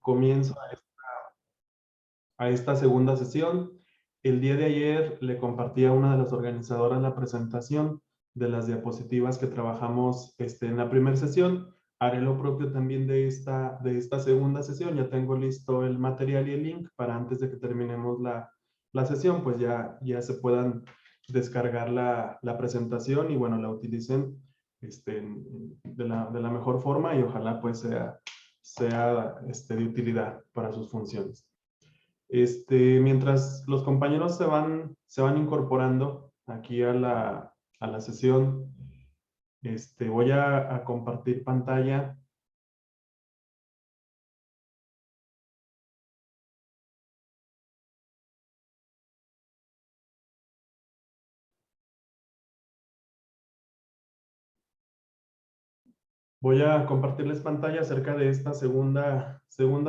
comienzo a esta segunda sesión. El día de ayer le compartí a una de las organizadoras la presentación de las diapositivas que trabajamos en la primera sesión. Haré lo propio también de esta segunda sesión. Ya tengo listo el material y el link para antes de que terminemos la sesión, pues ya se puedan descargar la presentación y bueno, la utilicen de la mejor forma y ojalá pues sea de utilidad para sus funciones. Mientras los compañeros se van incorporando aquí a la sesión, voy a compartir pantalla. Voy a compartirles pantalla acerca de esta segunda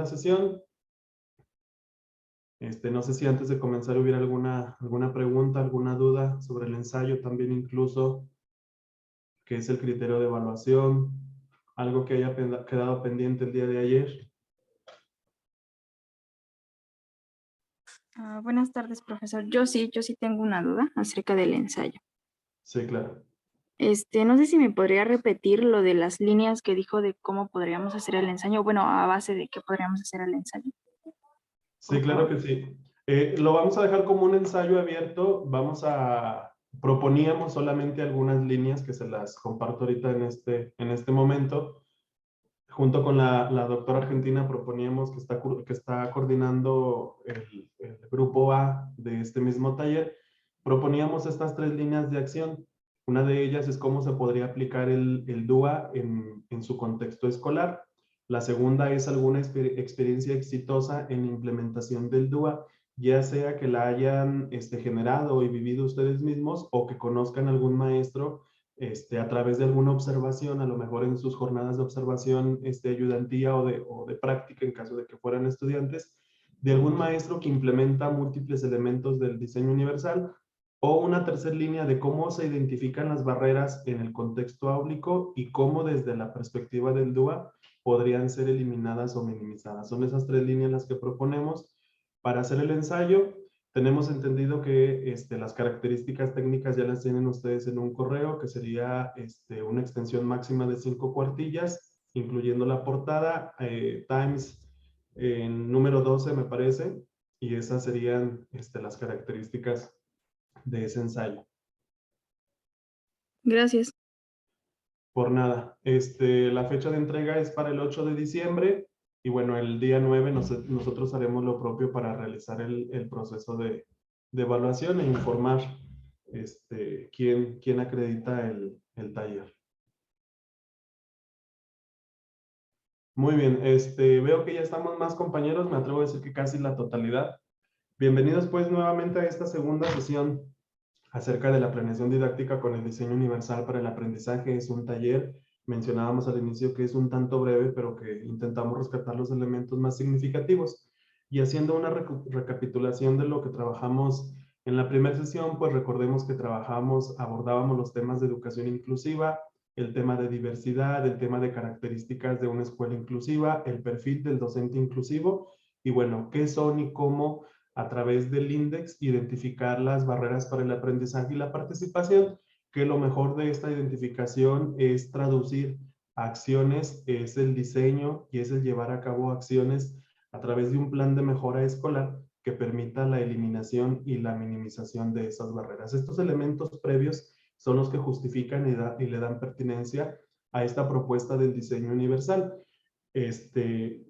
sesión. No sé si antes de comenzar hubiera alguna pregunta, alguna duda sobre el ensayo, también incluso qué es el criterio de evaluación, algo que haya quedado pendiente el día de ayer. Buenas tardes, profesor. Yo sí tengo una duda acerca del ensayo. Sí, claro. No sé si me podría repetir lo de las líneas que dijo de cómo podríamos hacer el ensayo. Bueno, a base de qué podríamos hacer el ensayo. Sí, Por claro favor. que sí. Lo vamos a dejar como un ensayo abierto. Proponíamos solamente algunas líneas que se las comparto ahorita en este momento. Junto con la doctora argentina proponíamos que está coordinando el grupo A de este mismo taller. Proponíamos estas 3 líneas de acción. Una de ellas es cómo se podría aplicar el DUA en su contexto escolar. La segunda es alguna experiencia exitosa en la implementación del DUA, ya sea que la hayan generado y vivido ustedes mismos o que conozcan algún maestro a través de alguna observación, a lo mejor en sus jornadas de observación ayudantía o de práctica en caso de que fueran estudiantes, de algún maestro que implementa múltiples elementos del diseño universal, o una tercera línea de cómo se identifican las barreras en el contexto áulico y cómo desde la perspectiva del DUA podrían ser eliminadas o minimizadas. Son esas 3 líneas las que proponemos para hacer el ensayo. Tenemos entendido que las características técnicas ya las tienen ustedes en un correo, que sería una extensión máxima de 5 cuartillas, incluyendo la portada, times en número 12 me parece, y esas serían las características de ese ensayo. Gracias. Por nada. La fecha de entrega es para el 8 de diciembre y bueno, el día 9 nosotros haremos lo propio para realizar el proceso de evaluación e informar quién acredita el taller. Muy bien, veo que ya estamos más compañeros, me atrevo a decir que casi la totalidad. Bienvenidos pues nuevamente a esta segunda sesión acerca de la planeación didáctica con el diseño universal para el aprendizaje. Es un taller, mencionábamos al inicio que es un tanto breve, pero que intentamos rescatar los elementos más significativos. Y haciendo una recapitulación de lo que trabajamos en la primera sesión, pues recordemos que abordábamos los temas de educación inclusiva, el tema de diversidad, el tema de características de una escuela inclusiva, el perfil del docente inclusivo, y bueno, qué son y cómo a través del INDEX identificar las barreras para el aprendizaje y la participación, que lo mejor de esta identificación es traducir acciones, es el diseño y es el llevar a cabo acciones a través de un plan de mejora escolar que permita la eliminación y la minimización de esas barreras. Estos elementos previos son los que justifican y le dan pertinencia a esta propuesta del diseño universal.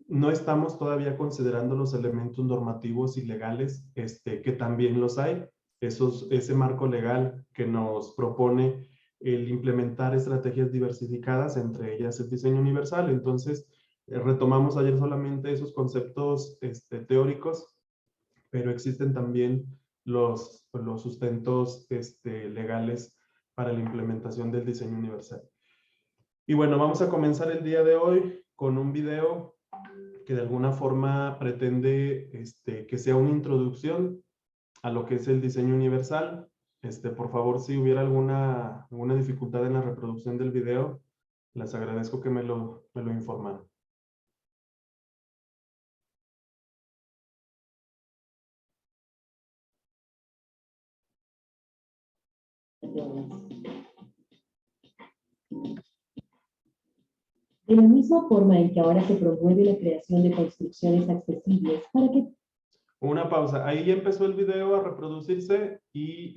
No estamos todavía considerando los elementos normativos y legales, que también los hay. Ese marco legal que nos propone el implementar estrategias diversificadas, entre ellas el diseño universal. Entonces, retomamos ayer solamente esos conceptos teóricos, pero existen también los sustentos legales para la implementación del diseño universal. Y bueno, vamos a comenzar el día de hoy con un video que de alguna forma pretende que sea una introducción a lo que es el diseño universal. Por favor, si hubiera alguna dificultad en la reproducción del video, les agradezco que me lo informaran. De la misma forma en que ahora se promueve la creación de construcciones accesibles para que... Una pausa. Ahí ya empezó el video a reproducirse y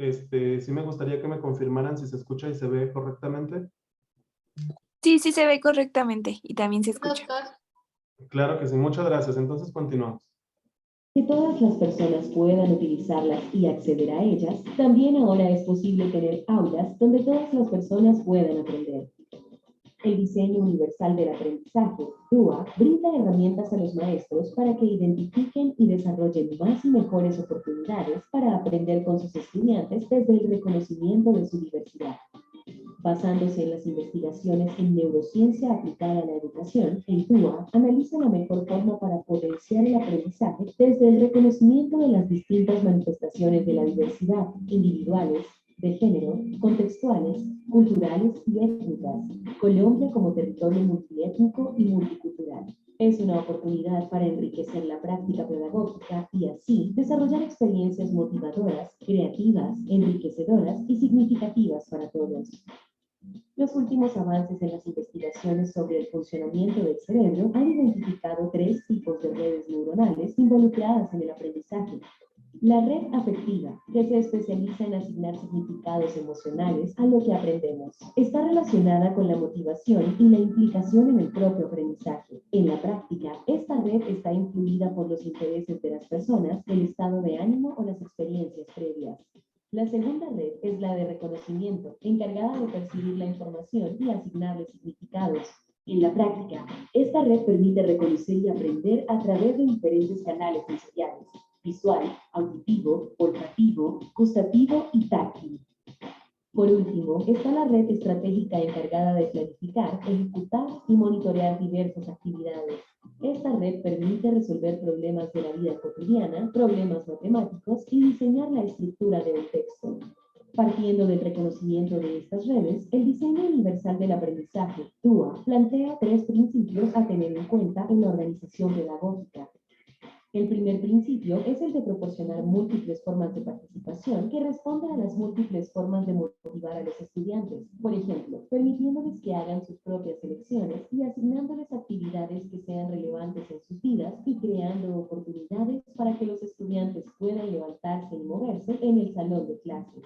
sí me gustaría que me confirmaran si se escucha y se ve correctamente. Sí, sí se ve correctamente y también se escucha. Claro que sí, muchas gracias. Entonces continuamos. Que todas las personas puedan utilizarlas y acceder a ellas, también ahora es posible tener aulas donde todas las personas puedan aprender. El diseño universal del aprendizaje, DUA, brinda herramientas a los maestros para que identifiquen y desarrollen más y mejores oportunidades para aprender con sus estudiantes desde el reconocimiento de su diversidad. Basándose en las investigaciones en neurociencia aplicada a la educación, el DUA analiza la mejor forma para potenciar el aprendizaje desde el reconocimiento de las distintas manifestaciones de la diversidad, individuales, de género, contextuales, culturales y étnicas. Colombia como territorio multiétnico y multicultural. Es una oportunidad para enriquecer la práctica pedagógica y así desarrollar experiencias motivadoras, creativas, enriquecedoras y significativas para todos. Los últimos avances en las investigaciones sobre el funcionamiento del cerebro han identificado 3 tipos de redes neuronales involucradas en el aprendizaje. La red afectiva, que se especializa en asignar significados emocionales a lo que aprendemos, está relacionada con la motivación y la implicación en el propio aprendizaje. En la práctica, esta red está influida por los intereses de las personas, el estado de ánimo o las experiencias previas. La segunda red es la de reconocimiento, encargada de percibir la información y asignarle significados. En la práctica, esta red permite reconocer y aprender a través de diferentes canales sensoriales: visual, auditivo, olfativo, gustativo y táctil. Por último, está la red estratégica encargada de planificar, ejecutar y monitorear diversas actividades. Esta red permite resolver problemas de la vida cotidiana, problemas matemáticos y diseñar la estructura de un texto. Partiendo del reconocimiento de estas redes, el diseño universal del aprendizaje, DUA, plantea 3 principios a tener en cuenta en la organización pedagógica. El primer principio es el de proporcionar múltiples formas de participación que responden a las múltiples formas de motivar a los estudiantes. Por ejemplo, permitiéndoles que hagan sus propias elecciones y asignándoles actividades que sean relevantes en sus vidas y creando oportunidades para que los estudiantes puedan levantarse y moverse en el salón de clases.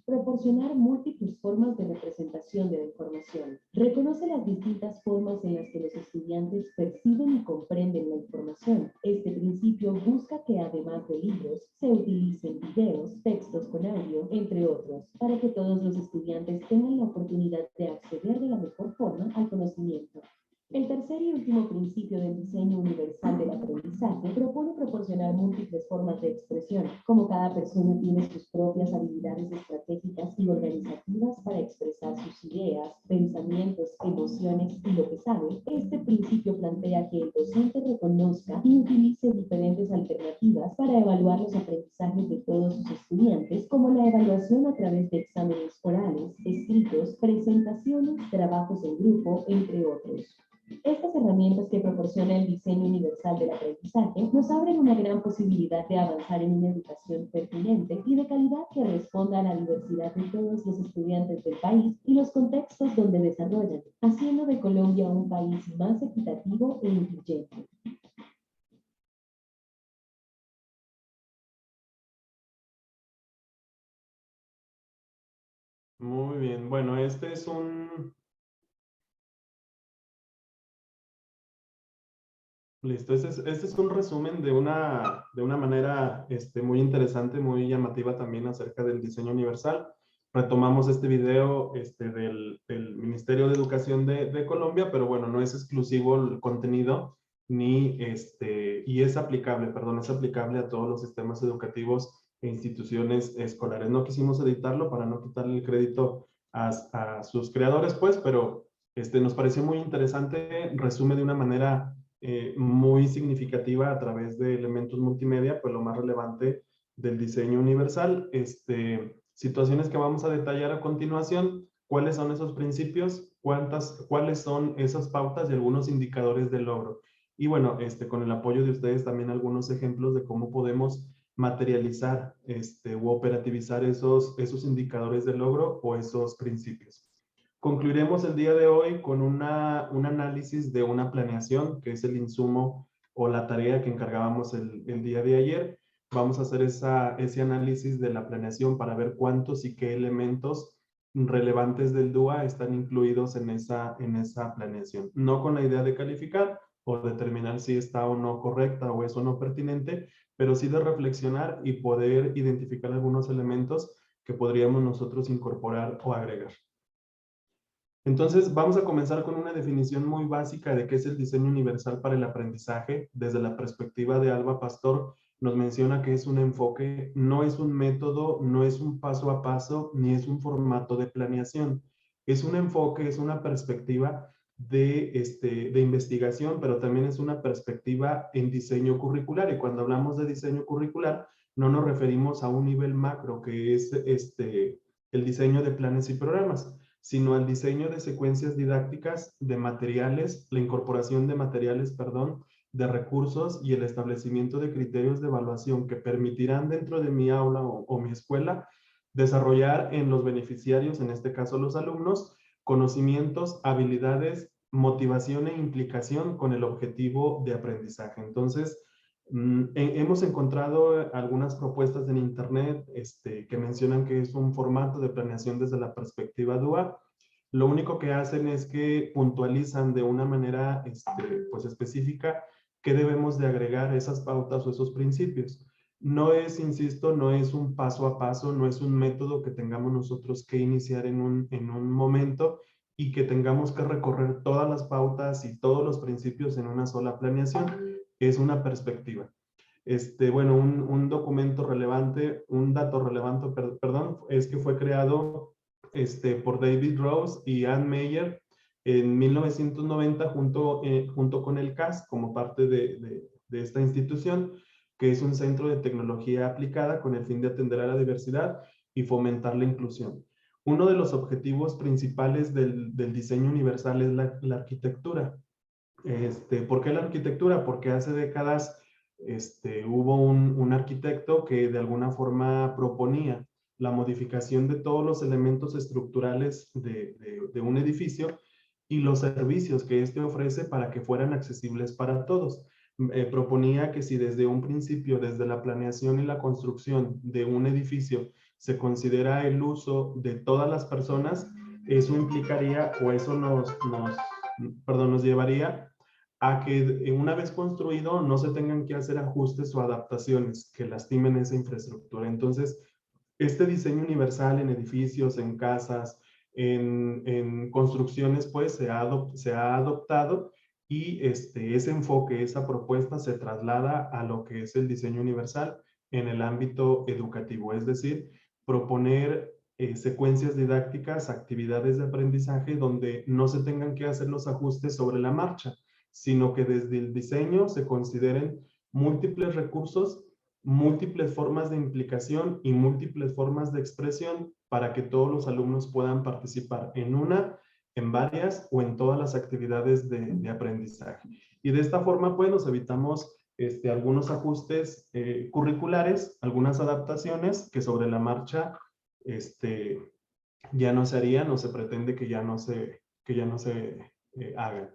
Proporcionar múltiples formas de representación de la información. Reconoce las distintas formas en las que los estudiantes perciben y comprenden la información. Este principio busca que, además de libros, se utilicen videos, textos con audio, entre otros, para que todos los estudiantes tengan la oportunidad de acceder de la mejor forma al conocimiento. El tercer y último principio del diseño universal del aprendizaje propone proporcionar múltiples formas de expresión. Como cada persona tiene sus propias habilidades estratégicas y organizativas para expresar sus ideas, pensamientos, emociones y lo que sabe, este principio plantea que el docente reconozca y utilice diferentes alternativas para evaluar los aprendizajes de todos sus estudiantes, como la evaluación a través de exámenes orales, escritos, presentaciones, trabajos en grupo, entre otros. Estas herramientas que proporciona el diseño universal del aprendizaje nos abren una gran posibilidad de avanzar en una educación pertinente y de calidad que responda a la diversidad de todos los estudiantes del país y los contextos donde desarrollan, haciendo de Colombia un país más equitativo e incluyente. Muy bien. Bueno, este es un... Listo, este es un resumen de una manera muy interesante, muy llamativa también acerca del diseño universal. Retomamos este video del Ministerio de Educación de Colombia, pero bueno, no es exclusivo el contenido ni y es aplicable, perdón, es aplicable a todos los sistemas educativos e instituciones escolares. No quisimos editarlo para no quitarle el crédito a sus creadores, pues, pero nos pareció muy interesante, resume de una manera muy significativa a través de elementos multimedia, pues lo más relevante del diseño universal. Situaciones que vamos a detallar a continuación, cuáles son esos principios, cuáles son esas pautas y algunos indicadores de logro. Y bueno, con el apoyo de ustedes también algunos ejemplos de cómo podemos materializar u operativizar esos indicadores de logro o esos principios. Concluiremos el día de hoy con un análisis de una planeación, que es el insumo o la tarea que encargábamos el día de ayer. Vamos a hacer ese análisis de la planeación para ver cuántos y qué elementos relevantes del DUA están incluidos en esa planeación. No con la idea de calificar o determinar si está o no correcta o es o no pertinente, pero sí de reflexionar y poder identificar algunos elementos que podríamos nosotros incorporar o agregar. Entonces, vamos a comenzar con una definición muy básica de qué es el diseño universal para el aprendizaje. Desde la perspectiva de Alba Pastor, nos menciona que es un enfoque, no es un método, no es un paso a paso, ni es un formato de planeación. Es un enfoque, es una perspectiva de investigación, pero también es una perspectiva en diseño curricular. Y cuando hablamos de diseño curricular, no nos referimos a un nivel macro, que es el diseño de planes y programas, sino al diseño de secuencias didácticas, de materiales, la incorporación de materiales, perdón, de recursos y el establecimiento de criterios de evaluación que permitirán dentro de mi aula o mi escuela desarrollar en los beneficiarios, en este caso los alumnos, conocimientos, habilidades, motivación e implicación con el objetivo de aprendizaje. Entonces, hemos encontrado algunas propuestas en internet que mencionan que es un formato de planeación desde la perspectiva DUA. Lo único que hacen es que puntualizan de una manera pues específica qué debemos de agregar a esas pautas o esos principios. No es, insisto, no es un paso a paso, no es un método que tengamos nosotros que iniciar en un momento y que tengamos que recorrer todas las pautas y todos los principios en una sola planeación. Es una perspectiva. Bueno, un documento relevante, un dato relevante, perdón, es que fue creado por David Rose y Ann Meyer en 1990 junto con el CAS como parte de esta institución, que es un centro de tecnología aplicada con el fin de atender a la diversidad y fomentar la inclusión. Uno de los objetivos principales del diseño universal es la arquitectura. ¿Por qué la arquitectura? Porque hace décadas hubo un arquitecto que de alguna forma proponía la modificación de todos los elementos estructurales de un edificio y los servicios que éste ofrece para que fueran accesibles para todos. Proponía que si desde un principio, desde la planeación y la construcción de un edificio, se considera el uso de todas las personas, eso implicaría o eso nos llevaría a que una vez construido no se tengan que hacer ajustes o adaptaciones que lastimen esa infraestructura. Entonces, este diseño universal en edificios, en casas, en construcciones, pues se ha adoptado y ese enfoque, esa propuesta se traslada a lo que es el diseño universal en el ámbito educativo, es decir, proponer secuencias didácticas, actividades de aprendizaje donde no se tengan que hacer los ajustes sobre la marcha, sino que desde el diseño se consideren múltiples recursos, múltiples formas de implicación y múltiples formas de expresión para que todos los alumnos puedan participar en varias o en todas las actividades de aprendizaje. Y de esta forma, pues, nos evitamos algunos ajustes curriculares, algunas adaptaciones que sobre la marcha ya no se harían o se pretende que ya no se hagan.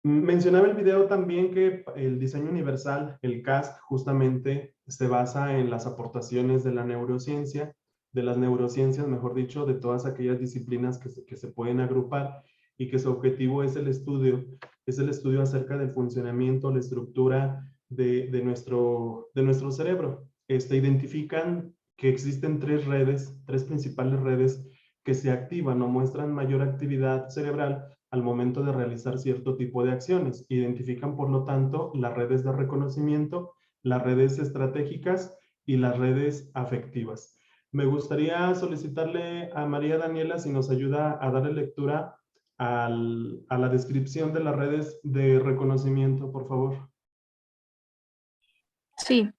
Mencionaba el video también que el diseño universal, el CAST, justamente se basa en las aportaciones de la neurociencia, de las neurociencias, mejor dicho, de todas aquellas disciplinas que se pueden agrupar y que su objetivo es el estudio acerca del funcionamiento, la estructura de nuestro cerebro. Identifican que existen tres principales redes que se activan o muestran mayor actividad cerebral al momento de realizar cierto tipo de acciones. Identifican, por lo tanto, las redes de reconocimiento, las redes estratégicas y las redes afectivas. Me gustaría solicitarle a María Daniela si nos ayuda a darle lectura a la descripción de las redes de reconocimiento, por favor. Sí,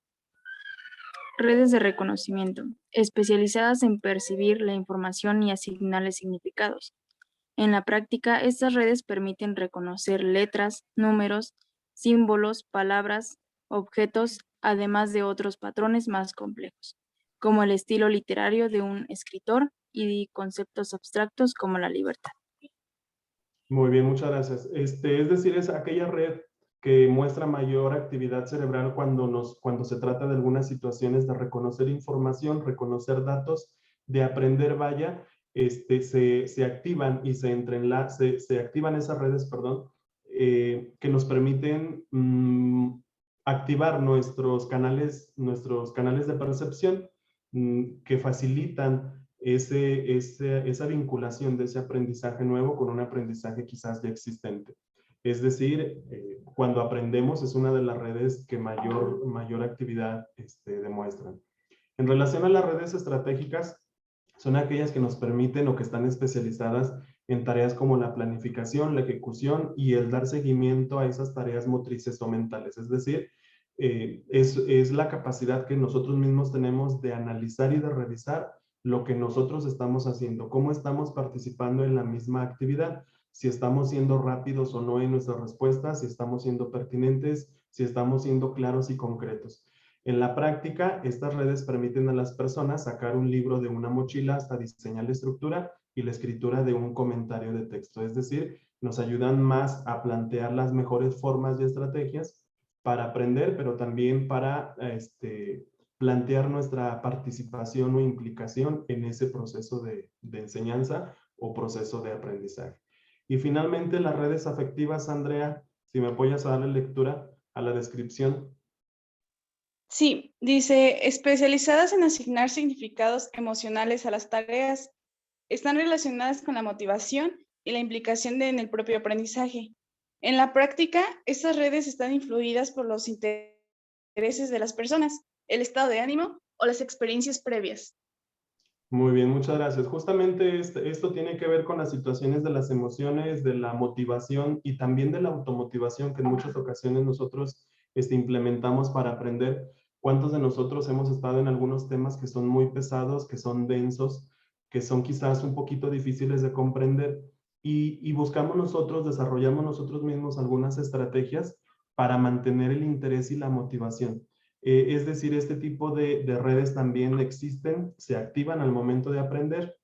redes de reconocimiento, especializadas en percibir la información y asignarle significados. En la práctica, estas redes permiten reconocer letras, números, símbolos, palabras, objetos además de otros patrones más complejos, como el estilo literario de un escritor y conceptos abstractos como la libertad. Muy bien, muchas gracias. Es decir, es aquella red que muestra mayor actividad cerebral cuando se trata de algunas situaciones de reconocer información, reconocer datos, de aprender, vaya, se activan y se activan esas redes, perdón, que nos permiten activar nuestros canales de percepción, que facilitan esa vinculación de ese aprendizaje nuevo con un aprendizaje quizás ya existente. Es decir, cuando aprendemos es una de las redes que mayor actividad demuestran. En relación a las redes estratégicas, son aquellas que nos permiten o que están especializadas en tareas como la planificación, la ejecución y el dar seguimiento a esas tareas motrices o mentales. Es decir, es la capacidad que nosotros mismos tenemos de analizar y de revisar lo que nosotros estamos haciendo, cómo estamos participando en la misma actividad, si estamos siendo rápidos o no en nuestras respuestas, si estamos siendo pertinentes, si estamos siendo claros y concretos. En la práctica, estas redes permiten a las personas sacar un libro de una mochila hasta diseñar la estructura y la escritura de un comentario de texto. Es decir, nos ayudan más a plantear las mejores formas y estrategias para aprender, pero también para plantear nuestra participación o implicación en ese proceso de enseñanza o proceso de aprendizaje. Y finalmente, las redes afectivas, Andrea, si me apoyas a darle lectura a la descripción. Sí, dice, especializadas en asignar significados emocionales a las tareas, están relacionadas con la motivación y la implicación en el propio aprendizaje. En la práctica, estas redes están influidas por los intereses de las personas, el estado de ánimo o las experiencias previas. Muy bien, muchas gracias. Justamente esto tiene que ver con las situaciones de las emociones, de la motivación y también de la automotivación que en muchas ocasiones nosotros implementamos para aprender. ¿Cuántos de nosotros hemos estado en algunos temas que son muy pesados, que son densos, que son quizás un poquito difíciles de comprender? Y buscamos nosotros, desarrollamos nosotros mismos algunas estrategias para mantener el interés y la motivación. Es decir, este tipo de redes también existen, se activan al momento de aprender.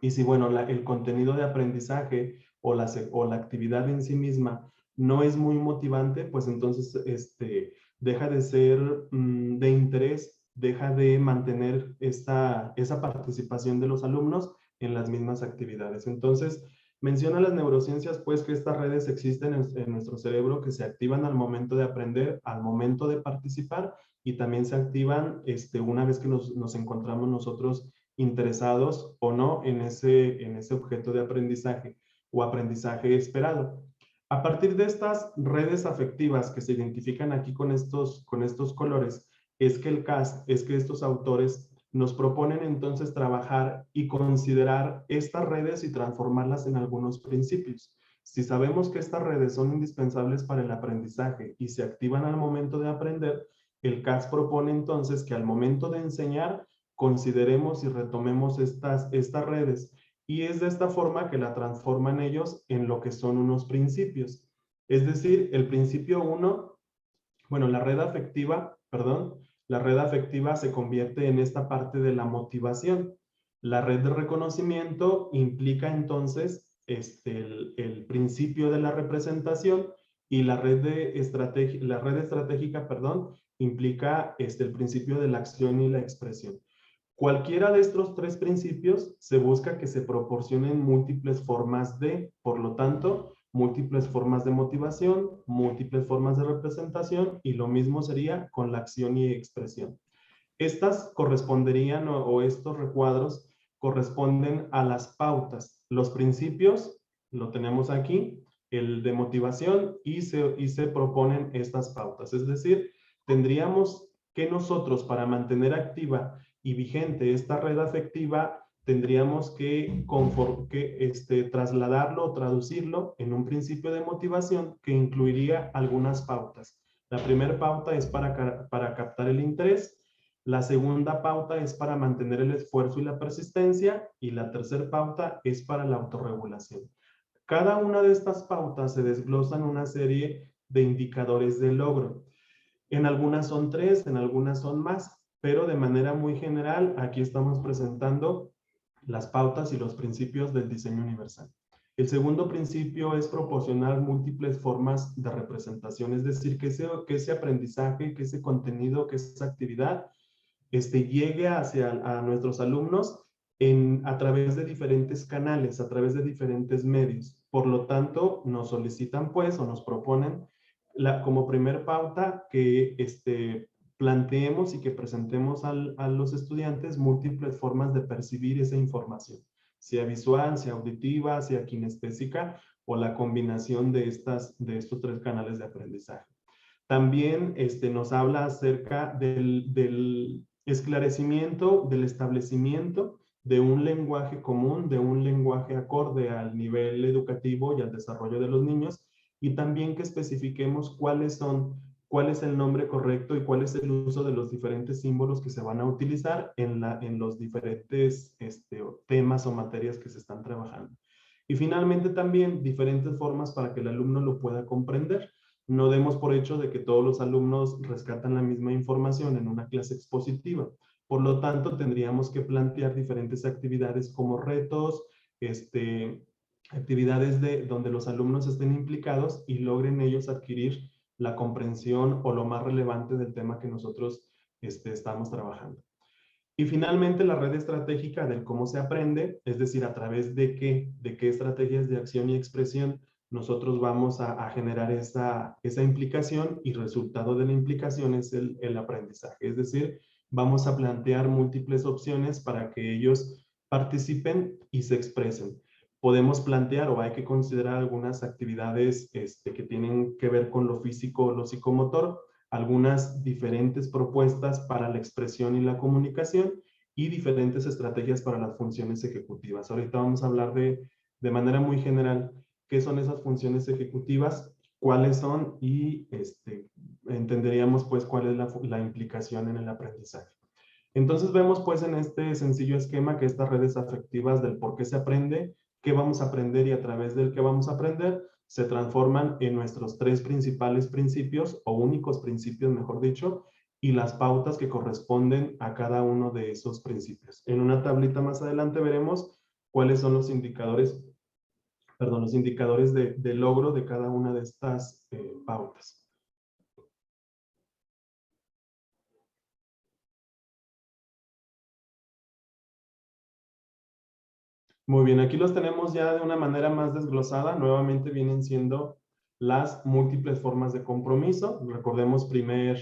Y si, bueno, el contenido de aprendizaje o la actividad en sí misma no es muy motivante, pues entonces deja de ser de interés, deja de mantener esa participación de los alumnos en las mismas actividades. Entonces, menciona las neurociencias, pues, que estas redes existen en nuestro cerebro, que se activan al momento de aprender, al momento de participar, y también se activan una vez que nos encontramos nosotros interesados o no en ese objeto de aprendizaje o aprendizaje esperado. A partir de estas redes afectivas que se identifican aquí con estos colores, es que estos autores nos proponen entonces trabajar y considerar estas redes y transformarlas en algunos principios. Si sabemos que estas redes son indispensables para el aprendizaje y se activan al momento de aprender, el CAS propone entonces que al momento de enseñar consideremos y retomemos estas redes, y es de esta forma que la transforman ellos en lo que son unos principios. Es decir, el principio 1, bueno, la red afectiva se convierte en esta parte de la motivación. La red de reconocimiento implica entonces el principio de la representación, y la red estratégica, implica el principio de la acción y la expresión. Cualquiera de estos tres principios se busca que se proporcionen múltiples formas por lo tanto, múltiples formas de motivación, múltiples formas de representación, y lo mismo sería con la acción y expresión. Estas corresponderían, o estos recuadros corresponden a las pautas. Los principios, lo tenemos aquí, el de motivación, y se proponen estas pautas. Es decir, tendríamos que nosotros, para mantener activa y vigente esta red afectiva, tendríamos que trasladarlo o traducirlo en un principio de motivación que incluiría algunas pautas. La primera pauta es para captar el interés. La segunda pauta es para mantener el esfuerzo y la persistencia, y la tercera pauta es para la autorregulación. Cada una de estas pautas se desglosa en una serie de indicadores de logro. En algunas son 3, en algunas son más, pero de manera muy general, aquí estamos presentando las pautas y los principios del diseño universal. El segundo principio es proporcionar múltiples formas de representación, es decir, que ese aprendizaje, que ese contenido, que esa actividad llegue hacia a nuestros alumnos a través de diferentes canales, a través de diferentes medios. Por lo tanto, nos solicitan pues o nos proponen como primer pauta que planteemos y que presentemos a los estudiantes múltiples formas de percibir esa información, sea visual, sea auditiva, sea kinestésica o la combinación de estos 3 canales de aprendizaje. También nos habla acerca del esclarecimiento, del establecimiento de un lenguaje común, de un lenguaje acorde al nivel educativo y al desarrollo de los niños, y también que especifiquemos cuál es el nombre correcto y cuál es el uso de los diferentes símbolos que se van a utilizar en los diferentes temas o materias que se están trabajando. Y finalmente también diferentes formas para que el alumno lo pueda comprender. No demos por hecho de que todos los alumnos rescatan la misma información en una clase expositiva. Por lo tanto, tendríamos que plantear diferentes actividades como retos, actividades donde los alumnos estén implicados y logren ellos adquirir la comprensión o lo más relevante del tema que nosotros estamos trabajando. Y finalmente, la red estratégica del cómo se aprende, es decir, a través de qué estrategias de acción y expresión nosotros vamos a generar esa implicación, y resultado de la implicación es el aprendizaje. Es decir, vamos a plantear múltiples opciones para que ellos participen y se expresen. Podemos plantear o hay que considerar algunas actividades que tienen que ver con lo físico o lo psicomotor, algunas diferentes propuestas para la expresión y la comunicación y diferentes estrategias para las funciones ejecutivas. Ahorita vamos a hablar de manera muy general qué son esas funciones ejecutivas, cuáles son y entenderíamos pues cuál es la implicación en el aprendizaje. Entonces vemos pues en este sencillo esquema que estas redes afectivas del por qué se aprende, qué vamos a aprender y a través del qué vamos a aprender, se transforman en nuestros 3 principales principios o únicos principios, mejor dicho, y las pautas que corresponden a cada uno de esos principios. En una tablita más adelante veremos cuáles son los indicadores de logro de cada una de estas pautas. Muy bien, aquí los tenemos ya de una manera más desglosada. Nuevamente vienen siendo las múltiples formas de compromiso. Recordemos primer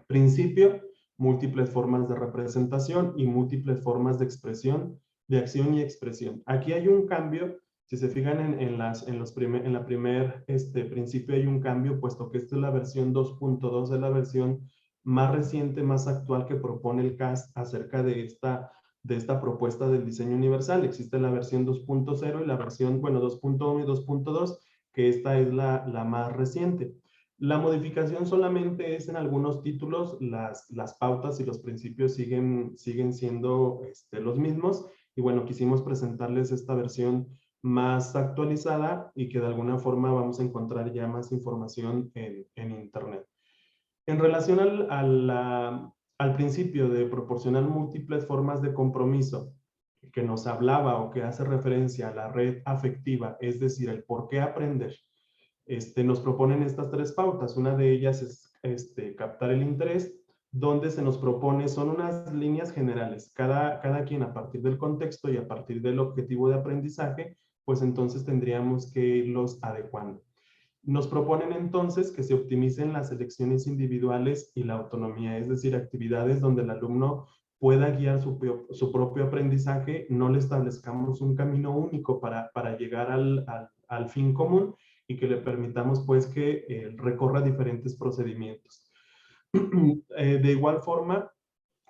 principio, múltiples formas de representación y múltiples formas de expresión, de acción y expresión. Aquí hay un cambio, si se fijan en la primer principio hay un cambio, puesto que esta es la versión 2.2 de la versión más reciente, más actual que propone el CAS acerca de esta propuesta del diseño universal. Existe la versión 2.0 y la versión, 2.1 y 2.2, que esta es la más reciente. La modificación solamente es en algunos títulos, las pautas y los principios siguen siendo los mismos, y bueno, quisimos presentarles esta versión más actualizada y que de alguna forma vamos a encontrar ya más información en internet. En relación al principio de proporcionar múltiples formas de compromiso, que nos hablaba o que hace referencia a la red afectiva, es decir, el por qué aprender, nos proponen estas 3 pautas. Una de ellas es captar el interés, donde se nos propone, son unas líneas generales. Cada quien a partir del contexto y a partir del objetivo de aprendizaje, pues entonces tendríamos que irlos adecuando. Nos proponen entonces que se optimicen las elecciones individuales y la autonomía, es decir, actividades donde el alumno pueda guiar su propio aprendizaje, no le establezcamos un camino único para llegar al fin común, y que le permitamos pues que recorra diferentes procedimientos. De igual forma,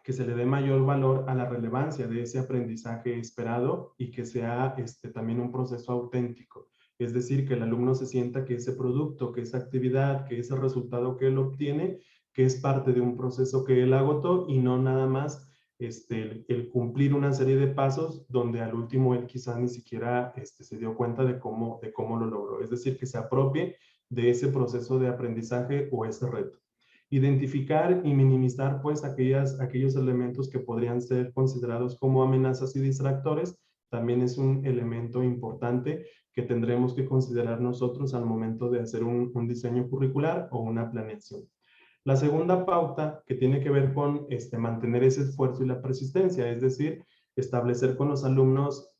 que se le dé mayor valor a la relevancia de ese aprendizaje esperado y que sea también un proceso auténtico. Es decir, que el alumno se sienta que ese producto, que esa actividad, que ese resultado que él obtiene, que es parte de un proceso que él agotó y no nada más el cumplir una serie de pasos donde al último él quizás ni siquiera se dio cuenta de cómo lo logró. Es decir, que se apropie de ese proceso de aprendizaje o ese reto. Identificar y minimizar pues aquellos elementos que podrían ser considerados como amenazas y distractores también es un elemento importante que tendremos que considerar nosotros al momento de hacer un diseño curricular o una planeación. La segunda pauta que tiene que ver con mantener ese esfuerzo y la persistencia, es decir, establecer con los alumnos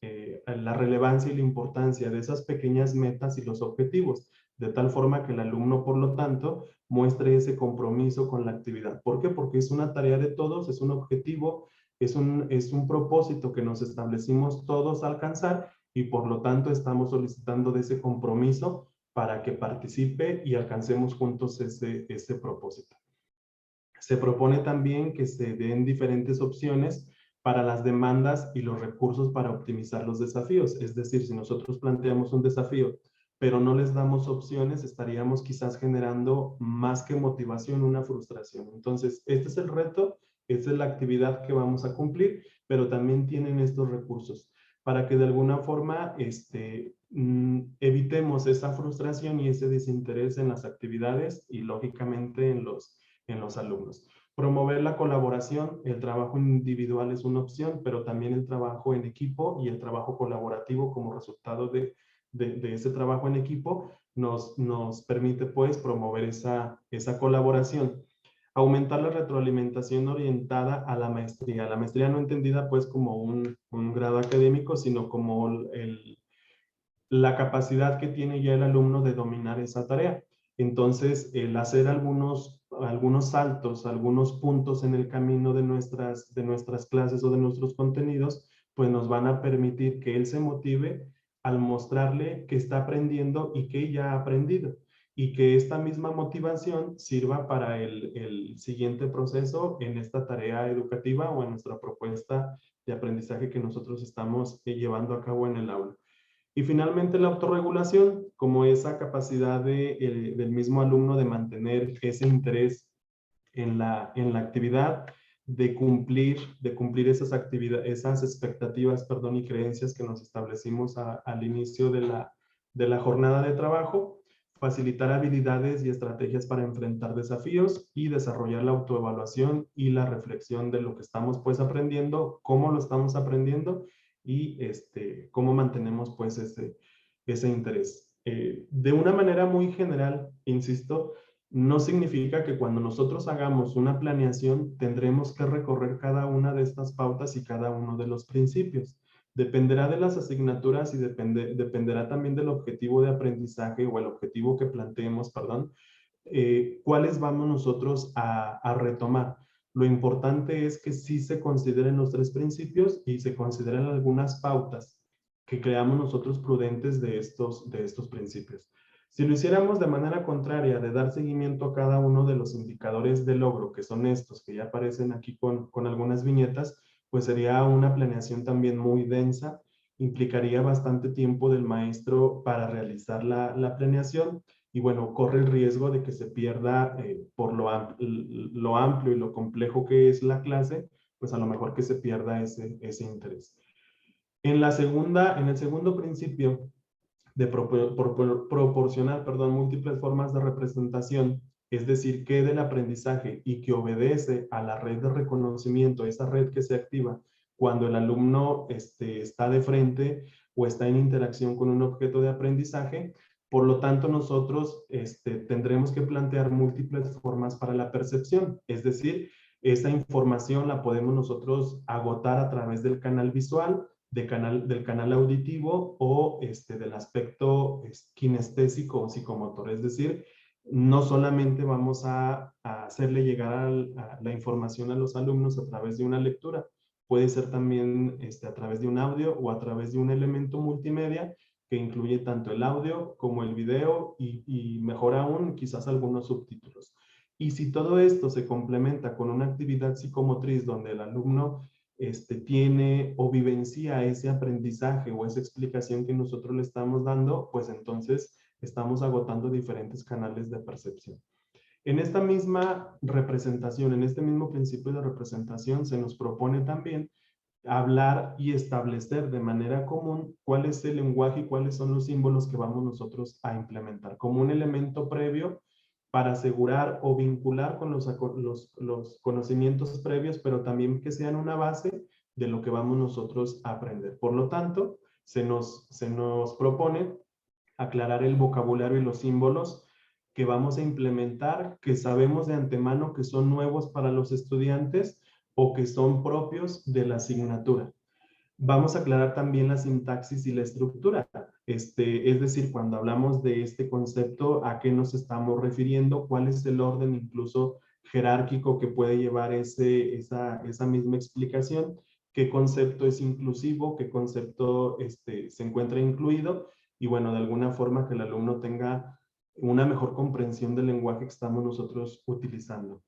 la relevancia y la importancia de esas pequeñas metas y los objetivos, de tal forma que el alumno, por lo tanto, muestre ese compromiso con la actividad. ¿Por qué? Porque es una tarea de todos, es un objetivo, es un propósito que nos establecimos todos a alcanzar y por lo tanto estamos solicitando de ese compromiso para que participe y alcancemos juntos ese propósito. Se propone también que se den diferentes opciones para las demandas y los recursos para optimizar los desafíos. Es decir, si nosotros planteamos un desafío, pero no les damos opciones, estaríamos quizás generando más que motivación, una frustración. Entonces, este es el reto, esta es la actividad que vamos a cumplir, pero también tienen estos recursos para que de alguna forma evitemos esa frustración y ese desinterés en las actividades y lógicamente en los alumnos. Promover la colaboración, el trabajo individual es una opción, pero también el trabajo en equipo y el trabajo colaborativo como resultado de ese trabajo en equipo nos permite pues promover esa colaboración. Aumentar la retroalimentación orientada a la maestría no entendida pues como un grado académico, sino como la capacidad que tiene ya el alumno de dominar esa tarea. Entonces, el hacer algunos saltos, algunos puntos en el camino de nuestras clases o de nuestros contenidos, pues nos van a permitir que él se motive al mostrarle que está aprendiendo y que ya ha aprendido. Y que esta misma motivación sirva para el siguiente proceso en esta tarea educativa o en nuestra propuesta de aprendizaje que nosotros estamos llevando a cabo en el aula. Y finalmente la autorregulación, como esa capacidad del mismo alumno de mantener ese interés en la actividad, de cumplir esas expectativas, y creencias que nos establecimos al inicio de la jornada de trabajo, facilitar habilidades y estrategias para enfrentar desafíos y desarrollar la autoevaluación y la reflexión de lo que estamos pues aprendiendo, cómo lo estamos aprendiendo y cómo mantenemos pues ese interés. De una manera muy general, insisto, no significa que cuando nosotros hagamos una planeación tendremos que recorrer cada una de estas pautas y cada uno de los principios. Dependerá de las asignaturas y dependerá también del objetivo de aprendizaje o el objetivo que planteemos, cuáles vamos nosotros a retomar. Lo importante es que sí se consideren los tres principios y se consideren algunas pautas que creamos nosotros prudentes de estos principios. Si lo hiciéramos de manera contraria, de dar seguimiento a cada uno de los indicadores de logro, que son estos que ya aparecen aquí con algunas viñetas, pues sería una planeación también muy densa, implicaría bastante tiempo del maestro para realizar la planeación y bueno, corre el riesgo de que se pierda por lo amplio y lo complejo que es la clase, pues a lo mejor que se pierda ese interés. En el segundo principio de proporcionar múltiples formas de representación, es decir, que del aprendizaje y que obedece a la red de reconocimiento, esa red que se activa cuando el alumno está de frente o está en interacción con un objeto de aprendizaje. Por lo tanto, nosotros tendremos que plantear múltiples formas para la percepción, es decir, esa información la podemos nosotros agotar a través del canal visual, del canal auditivo o del aspecto kinestésico o psicomotor. Es decir, no solamente vamos a hacerle llegar a la información a los alumnos a través de una lectura, puede ser también a través de un audio o a través de un elemento multimedia que incluye tanto el audio como el video y mejor aún, quizás algunos subtítulos. Y si todo esto se complementa con una actividad psicomotriz donde el alumno tiene o vivencia ese aprendizaje o esa explicación que nosotros le estamos dando, pues entonces estamos agotando diferentes canales de percepción. En esta misma representación, en este mismo principio de representación, se nos propone también hablar y establecer de manera común cuál es el lenguaje y cuáles son los símbolos que vamos nosotros a implementar como un elemento previo para asegurar o vincular con los conocimientos previos, pero también que sean una base de lo que vamos nosotros a aprender. Por lo tanto, se nos propone aclarar el vocabulario y los símbolos que vamos a implementar, que sabemos de antemano que son nuevos para los estudiantes o que son propios de la asignatura. Vamos a aclarar también la sintaxis y la estructura. Es decir, cuando hablamos de este concepto, ¿a qué nos estamos refiriendo? ¿Cuál es el orden incluso jerárquico que puede llevar esa misma explicación? ¿Qué concepto es inclusivo? ¿Qué concepto se encuentra incluido? Y bueno, de alguna forma que el alumno tenga una mejor comprensión del lenguaje que estamos nosotros utilizando.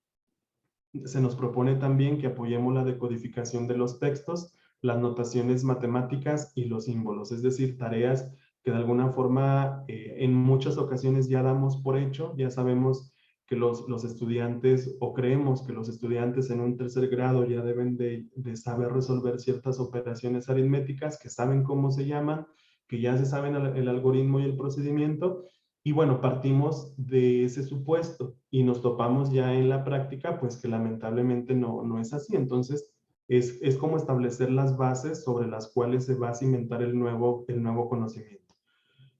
Se nos propone también que apoyemos la decodificación de los textos, las notaciones matemáticas y los símbolos, es decir, tareas que de alguna forma en muchas ocasiones ya damos por hecho, ya sabemos que los estudiantes o creemos que los estudiantes en un tercer grado ya deben de saber resolver ciertas operaciones aritméticas, que saben cómo se llaman, que ya se saben el algoritmo y el procedimiento. Y bueno, partimos de ese supuesto y nos topamos ya en la práctica, pues que lamentablemente no es así. Entonces, es como establecer las bases sobre las cuales se va a cimentar el nuevo conocimiento.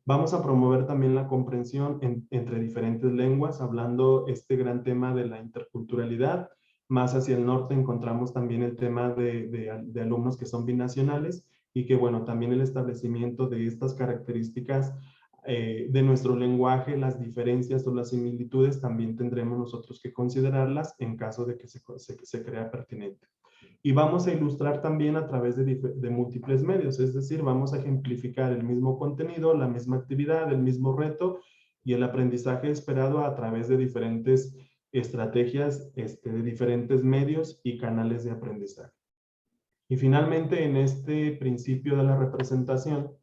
Vamos a promover también la comprensión entre diferentes lenguas, hablando este gran tema de la interculturalidad. Más hacia el norte encontramos también el tema de alumnos que son binacionales y que, bueno, también el establecimiento de estas características de nuestro lenguaje, las diferencias o las similitudes, también tendremos nosotros que considerarlas en caso de que se crea pertinente. Y vamos a ilustrar también a través de múltiples medios, es decir, vamos a ejemplificar el mismo contenido, la misma actividad, el mismo reto y el aprendizaje esperado a través de diferentes estrategias, de diferentes medios y canales de aprendizaje. Y finalmente, en este principio de la representación,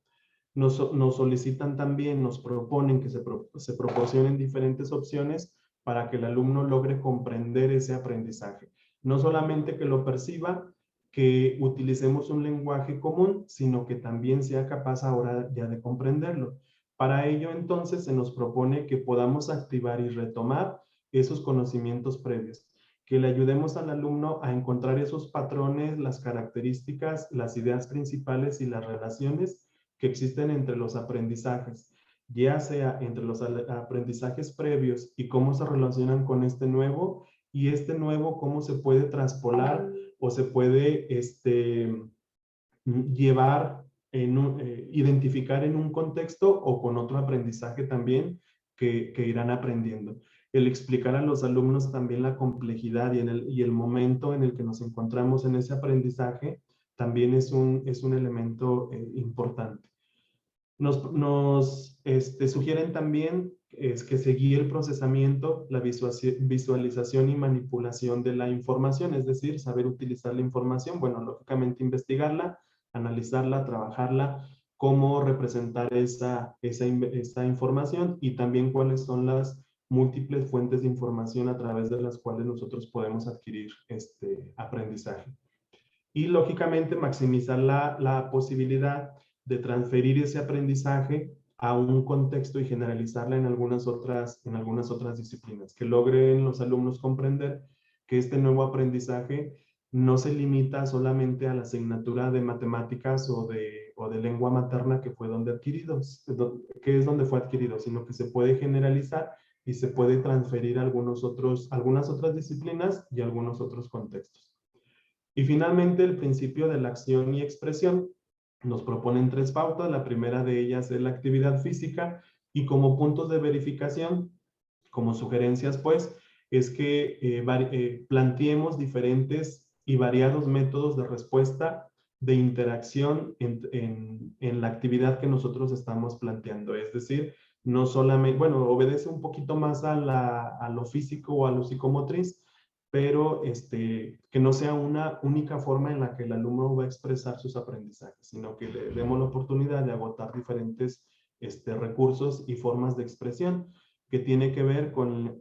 nos solicitan también, nos proponen que se proporcionen diferentes opciones para que el alumno logre comprender ese aprendizaje. No solamente que lo perciba, que utilicemos un lenguaje común, sino que también sea capaz ahora ya de comprenderlo. Para ello, entonces, se nos propone que podamos activar y retomar esos conocimientos previos, que le ayudemos al alumno a encontrar esos patrones, las características, las ideas principales y las relaciones que existen entre los aprendizajes, ya sea entre los aprendizajes previos y cómo se relacionan con este nuevo, y este nuevo cómo se puede traspolar o se puede llevar, identificar en un contexto o con otro aprendizaje también que irán aprendiendo. El explicar a los alumnos también la complejidad y el momento en el que nos encontramos en ese aprendizaje también es un elemento importante. Nos sugieren también que seguir el procesamiento, la visualización y manipulación de la información, es decir, saber utilizar la información, bueno, lógicamente investigarla, analizarla, trabajarla, cómo representar esa información y también cuáles son las múltiples fuentes de información a través de las cuales nosotros podemos adquirir aprendizaje. Y lógicamente maximizar la posibilidad de transferir ese aprendizaje a un contexto y generalizarla en algunas otras disciplinas, que logren los alumnos comprender que este nuevo aprendizaje no se limita solamente a la asignatura de matemáticas o de lengua materna que fue que es donde fue adquirido, sino que se puede generalizar y se puede transferir a algunas otras disciplinas y algunos otros contextos. Y finalmente, el principio de la acción y expresión. Nos proponen 3 pautas. La primera de ellas es la actividad física y como puntos de verificación, como sugerencias, pues, es que planteemos diferentes y variados métodos de respuesta de interacción en la actividad que nosotros estamos planteando. Es decir, no solamente, bueno, obedece un poquito más a lo físico o a lo psicomotriz, pero que no sea una única forma en la que el alumno va a expresar sus aprendizajes, sino que le demos la oportunidad de agotar diferentes recursos y formas de expresión, que tiene que ver con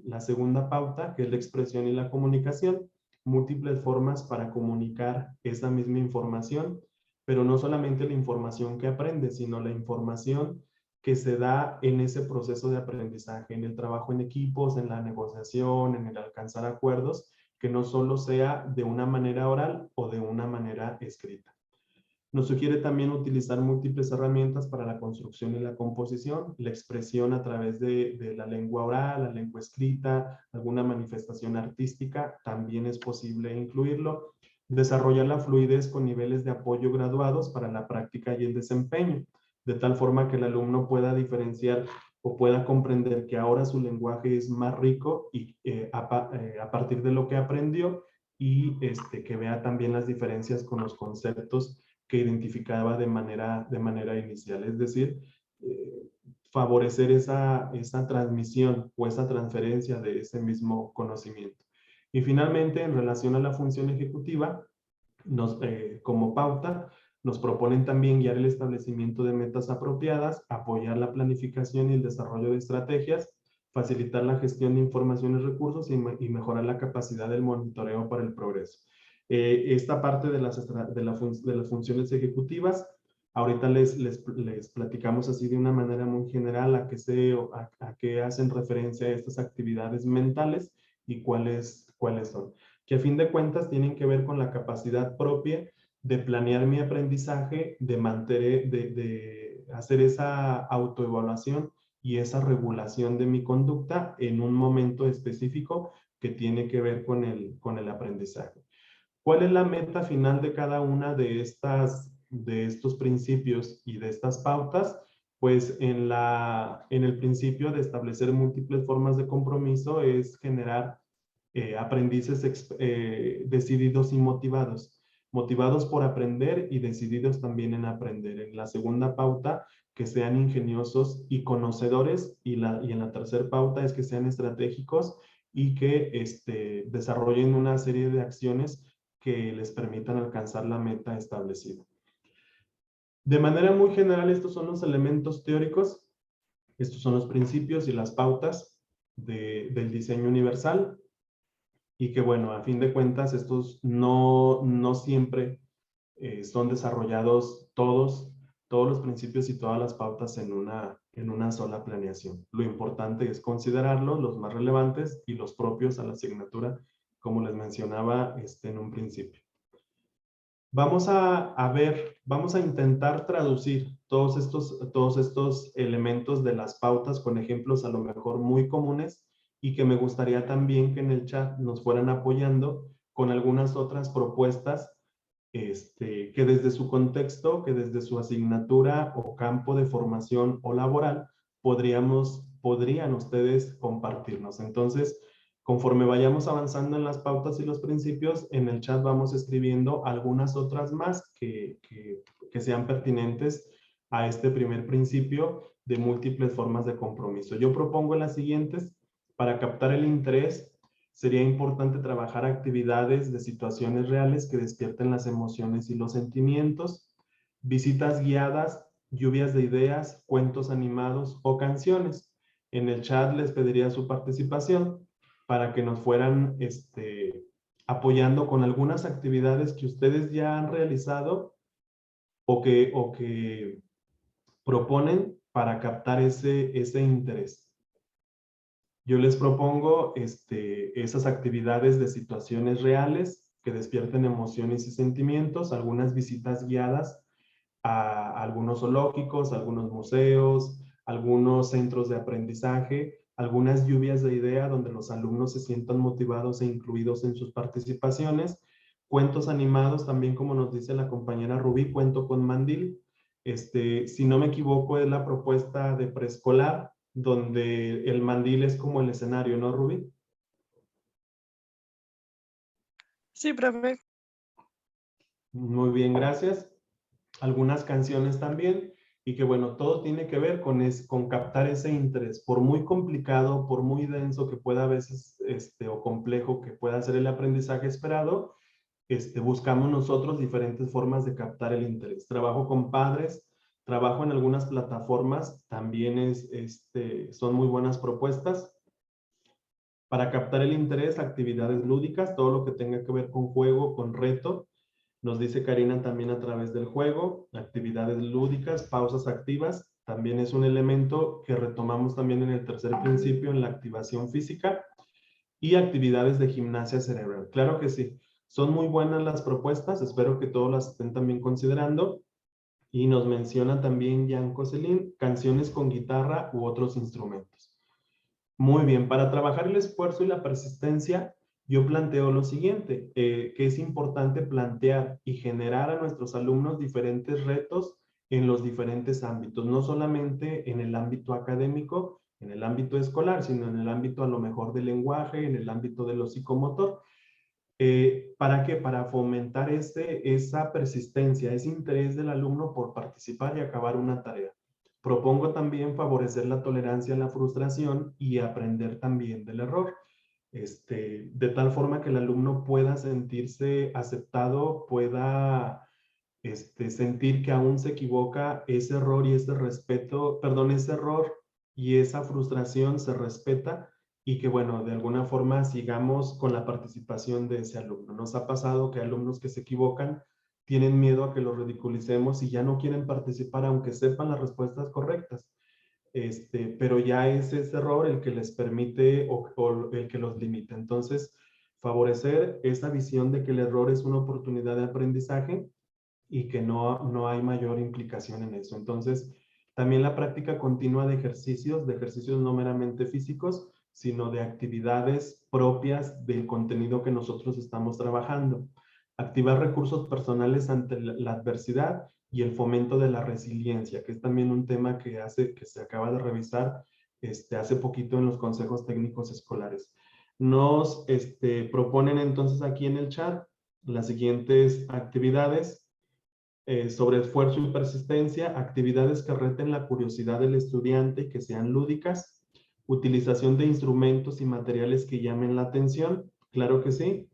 la segunda pauta, que es la expresión y la comunicación, múltiples formas para comunicar esa misma información, pero no solamente la información que aprende, sino la información que se da en ese proceso de aprendizaje, en el trabajo en equipos, en la negociación, en el alcanzar acuerdos, que no solo sea de una manera oral o de una manera escrita. Nos sugiere también utilizar múltiples herramientas para la construcción y la composición, la expresión a través de la lengua oral, la lengua escrita, alguna manifestación artística, también es posible incluirlo. Desarrollar la fluidez con niveles de apoyo graduados para la práctica y el desempeño, de tal forma que el alumno pueda diferenciar o pueda comprender que ahora su lenguaje es más rico y a partir de lo que aprendió, y que vea también las diferencias con los conceptos que identificaba de manera inicial. Es decir, favorecer esa transmisión o esa transferencia de ese mismo conocimiento. Y finalmente, en relación a la función ejecutiva, como pauta, nos proponen también guiar el establecimiento de metas apropiadas, apoyar la planificación y el desarrollo de estrategias, facilitar la gestión de información y recursos y mejorar la capacidad del monitoreo para el progreso. Esta parte de las funciones ejecutivas, ahorita les platicamos así de una manera muy general a qué hacen referencia a estas actividades mentales y cuáles son. Que a fin de cuentas tienen que ver con la capacidad propia de planear mi aprendizaje, de hacer esa autoevaluación y esa regulación de mi conducta en un momento específico que tiene que ver con el aprendizaje. ¿Cuál es la meta final de cada una de estos principios y de estas pautas? Pues en el principio de establecer múltiples formas de compromiso es generar aprendices decididos y motivados. Motivados por aprender y decididos también en aprender. En la segunda pauta, que sean ingeniosos y conocedores, y en la tercera pauta es que sean estratégicos y que desarrollen una serie de acciones que les permitan alcanzar la meta establecida. De manera muy general, estos son los elementos teóricos, estos son los principios y las pautas del diseño universal, y que bueno, a fin de cuentas, estos no siempre son desarrollados todos los principios y todas las pautas en una sola planeación. Lo importante es considerarlos, los más relevantes y los propios a la asignatura, como les mencionaba en un principio. Vamos a intentar traducir todos estos elementos de las pautas con ejemplos a lo mejor muy comunes, y que me gustaría también que en el chat nos fueran apoyando con algunas otras propuestas que desde su contexto, que desde su asignatura o campo de formación o laboral podrían ustedes compartirnos. Entonces, conforme vayamos avanzando en las pautas y los principios, en el chat vamos escribiendo algunas otras más que sean pertinentes a este primer principio de múltiples formas de compromiso. Yo propongo las siguientes. Para captar el interés, sería importante trabajar actividades de situaciones reales que despierten las emociones y los sentimientos, visitas guiadas, lluvias de ideas, cuentos animados o canciones. En el chat les pediría su participación para que nos fueran apoyando con algunas actividades que ustedes ya han realizado o que proponen para captar ese interés. Yo les propongo esas actividades de situaciones reales que despierten emociones y sentimientos, algunas visitas guiadas a algunos zoológicos, algunos museos, algunos centros de aprendizaje, algunas lluvias de idea donde los alumnos se sientan motivados e incluidos en sus participaciones, cuentos animados también, como nos dice la compañera Rubí, cuento con mandil. Si no me equivoco, es la propuesta de preescolar, donde el mandil es como el escenario, ¿no, Rubí? Sí, profe. Muy bien, gracias. Algunas canciones también, y que bueno, todo tiene que ver con captar ese interés. Por muy complicado, por muy denso que pueda a veces, o complejo que pueda ser el aprendizaje esperado, buscamos nosotros diferentes formas de captar el interés. Trabajo con padres, trabajo en algunas plataformas, también son muy buenas propuestas Para captar el interés, actividades lúdicas, todo lo que tenga que ver con juego, con reto. Nos dice Karina también a través del juego, actividades lúdicas, pausas activas, también es un elemento que retomamos también en el tercer principio en la activación física, y actividades de gimnasia cerebral. Claro que sí, son muy buenas las propuestas, espero que todos las estén también considerando. Y nos menciona también Jan Coselin, canciones con guitarra u otros instrumentos. Muy bien, para trabajar el esfuerzo y la persistencia, yo planteo lo siguiente, que es importante plantear y generar a nuestros alumnos diferentes retos en los diferentes ámbitos, no solamente en el ámbito académico, en el ámbito escolar, sino en el ámbito a lo mejor del lenguaje, en el ámbito de lo psicomotor. ¿Para qué? Para fomentar esa persistencia, ese interés del alumno por participar y acabar una tarea. Propongo también favorecer la tolerancia a la frustración y aprender también del error. De tal forma que el alumno pueda sentirse aceptado, pueda sentir que aún se equivoca, ese error y ese respeto, perdón, ese error y esa frustración se respeta y que, bueno, de alguna forma sigamos con la participación de ese alumno. Nos ha pasado que alumnos que se equivocan tienen miedo a que los ridiculicemos y ya no quieren participar aunque sepan las respuestas correctas. Pero ya es ese error el que les permite o el que los limita. Entonces, favorecer esa visión de que el error es una oportunidad de aprendizaje y que no hay mayor implicación en eso. Entonces, también la práctica continua de ejercicios no meramente físicos, sino de actividades propias del contenido que nosotros estamos trabajando. Activar recursos personales ante la adversidad y el fomento de la resiliencia, que es también un tema que se acaba de revisar hace poquito en los consejos técnicos escolares. Nos proponen entonces aquí en el chat las siguientes actividades sobre esfuerzo y persistencia, actividades que reten la curiosidad del estudiante y que sean lúdicas, utilización de instrumentos y materiales que llamen la atención, claro que sí.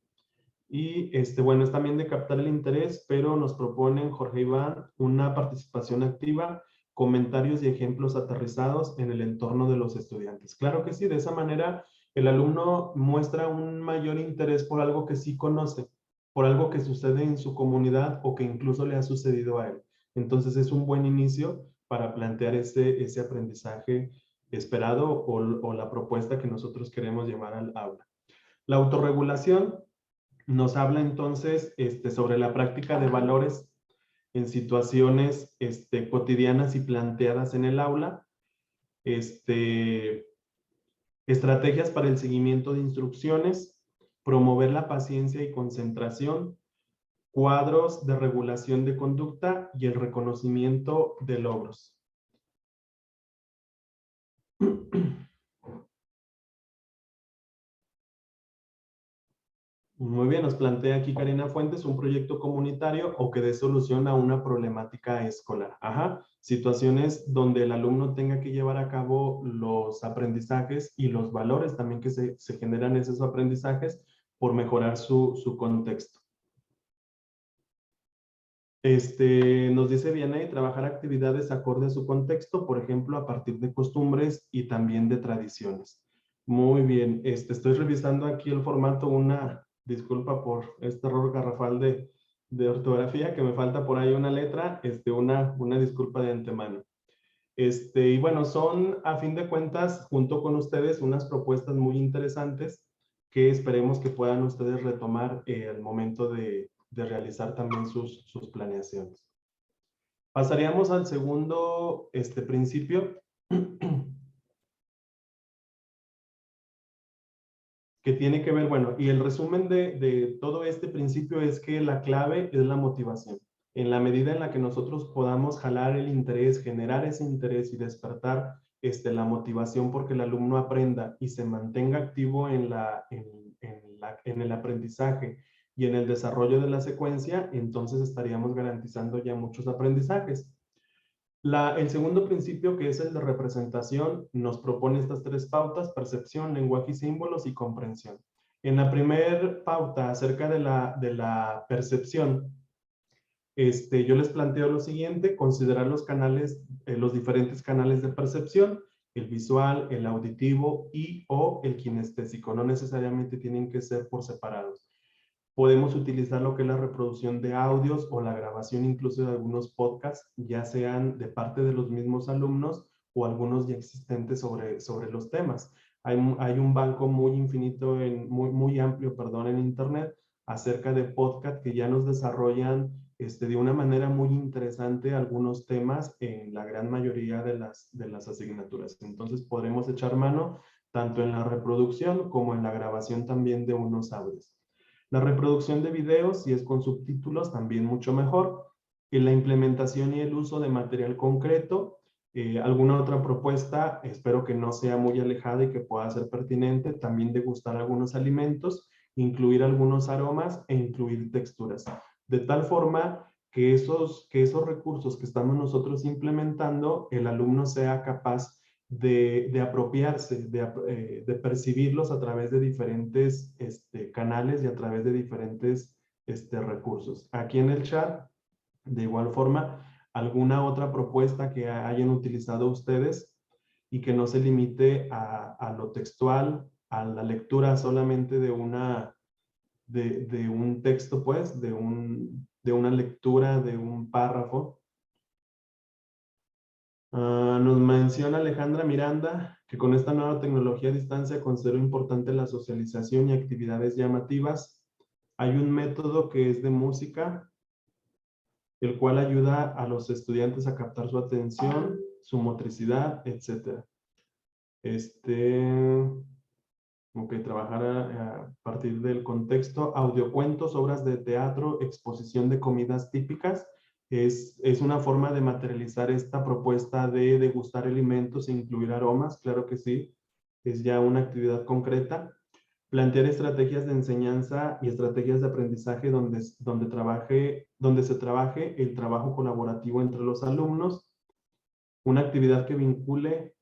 Y bueno, es también de captar el interés, pero nos proponen, Jorge Iván, una participación activa, comentarios y ejemplos aterrizados en el entorno de los estudiantes. Claro que sí, de esa manera el alumno muestra un mayor interés por algo que sí conoce, por algo que sucede en su comunidad o que incluso le ha sucedido a él. Entonces es un buen inicio para plantear ese aprendizaje esperado o la propuesta que nosotros queremos llevar al aula. La autorregulación nos habla entonces sobre la práctica de valores en situaciones cotidianas y planteadas en el aula. Estrategias para el seguimiento de instrucciones, promover la paciencia y concentración, cuadros de regulación de conducta y el reconocimiento de logros. Muy bien, nos plantea aquí Karina Fuentes un proyecto comunitario o que dé solución a una problemática escolar. Ajá, situaciones donde el alumno tenga que llevar a cabo los aprendizajes y los valores también que se generan esos aprendizajes por mejorar su contexto. Nos dice Vianey, trabajar actividades acorde a su contexto, por ejemplo, a partir de costumbres y también de tradiciones. Muy bien, estoy revisando aquí el formato, una disculpa por este error garrafal de ortografía, que me falta por ahí una letra, una disculpa de antemano. Y bueno, son a fin de cuentas, junto con ustedes, unas propuestas muy interesantes que esperemos que puedan ustedes retomar al momento de realizar también sus planeaciones. Pasaríamos al segundo principio, que tiene que ver, bueno, y el resumen de todo este principio es que la clave es la motivación. En la medida en la que nosotros podamos jalar el interés, generar ese interés y despertar la motivación porque el alumno aprenda y se mantenga activo en el aprendizaje y en el desarrollo de la secuencia, entonces estaríamos garantizando ya muchos aprendizajes. El segundo principio, que es el de representación, nos propone estas tres pautas: percepción, lenguaje y símbolos y comprensión. En la primera pauta acerca de la percepción, yo les planteo lo siguiente: considerar los canales, los diferentes canales de percepción. el visual, el auditivo y o el kinestésico. No necesariamente tienen que ser por separados. Podemos utilizar lo que es la reproducción de audios o la grabación incluso de algunos podcasts, ya sean de parte de los mismos alumnos o algunos ya existentes sobre los temas. Hay un banco muy infinito, muy amplio, perdón, en Internet acerca de podcast que ya nos desarrollan de una manera muy interesante algunos temas en la gran mayoría de las asignaturas. Entonces podremos echar mano tanto en la reproducción como en la grabación también de unos audios. La reproducción de videos, si es con subtítulos, también mucho mejor. Y la implementación y el uso de material concreto, alguna otra propuesta, espero que no sea muy alejada y que pueda ser pertinente, también degustar algunos alimentos, incluir algunos aromas e incluir texturas. De tal forma que esos recursos que estamos nosotros implementando, el alumno sea capaz de apropiarse, de percibirlos a través de diferentes canales y a través de diferentes recursos. Aquí en el chat, de igual forma, alguna otra propuesta que hayan utilizado ustedes y que no se limite a lo textual, a la lectura solamente de un texto, pues, de una lectura de un párrafo. Nos menciona Alejandra Miranda que con esta nueva tecnología a distancia considero importante la socialización y actividades llamativas. Hay un método que es de música, el cual ayuda a los estudiantes a captar su atención, su motricidad, etc. Trabajar a partir del contexto, audiocuentos, obras de teatro, exposición de comidas típicas. Es una forma de materializar esta propuesta de degustar alimentos e incluir aromas, claro que sí, es ya una actividad concreta. Plantear estrategias de enseñanza y estrategias de aprendizaje donde se trabaje el trabajo colaborativo entre los alumnos. Una actividad que vincule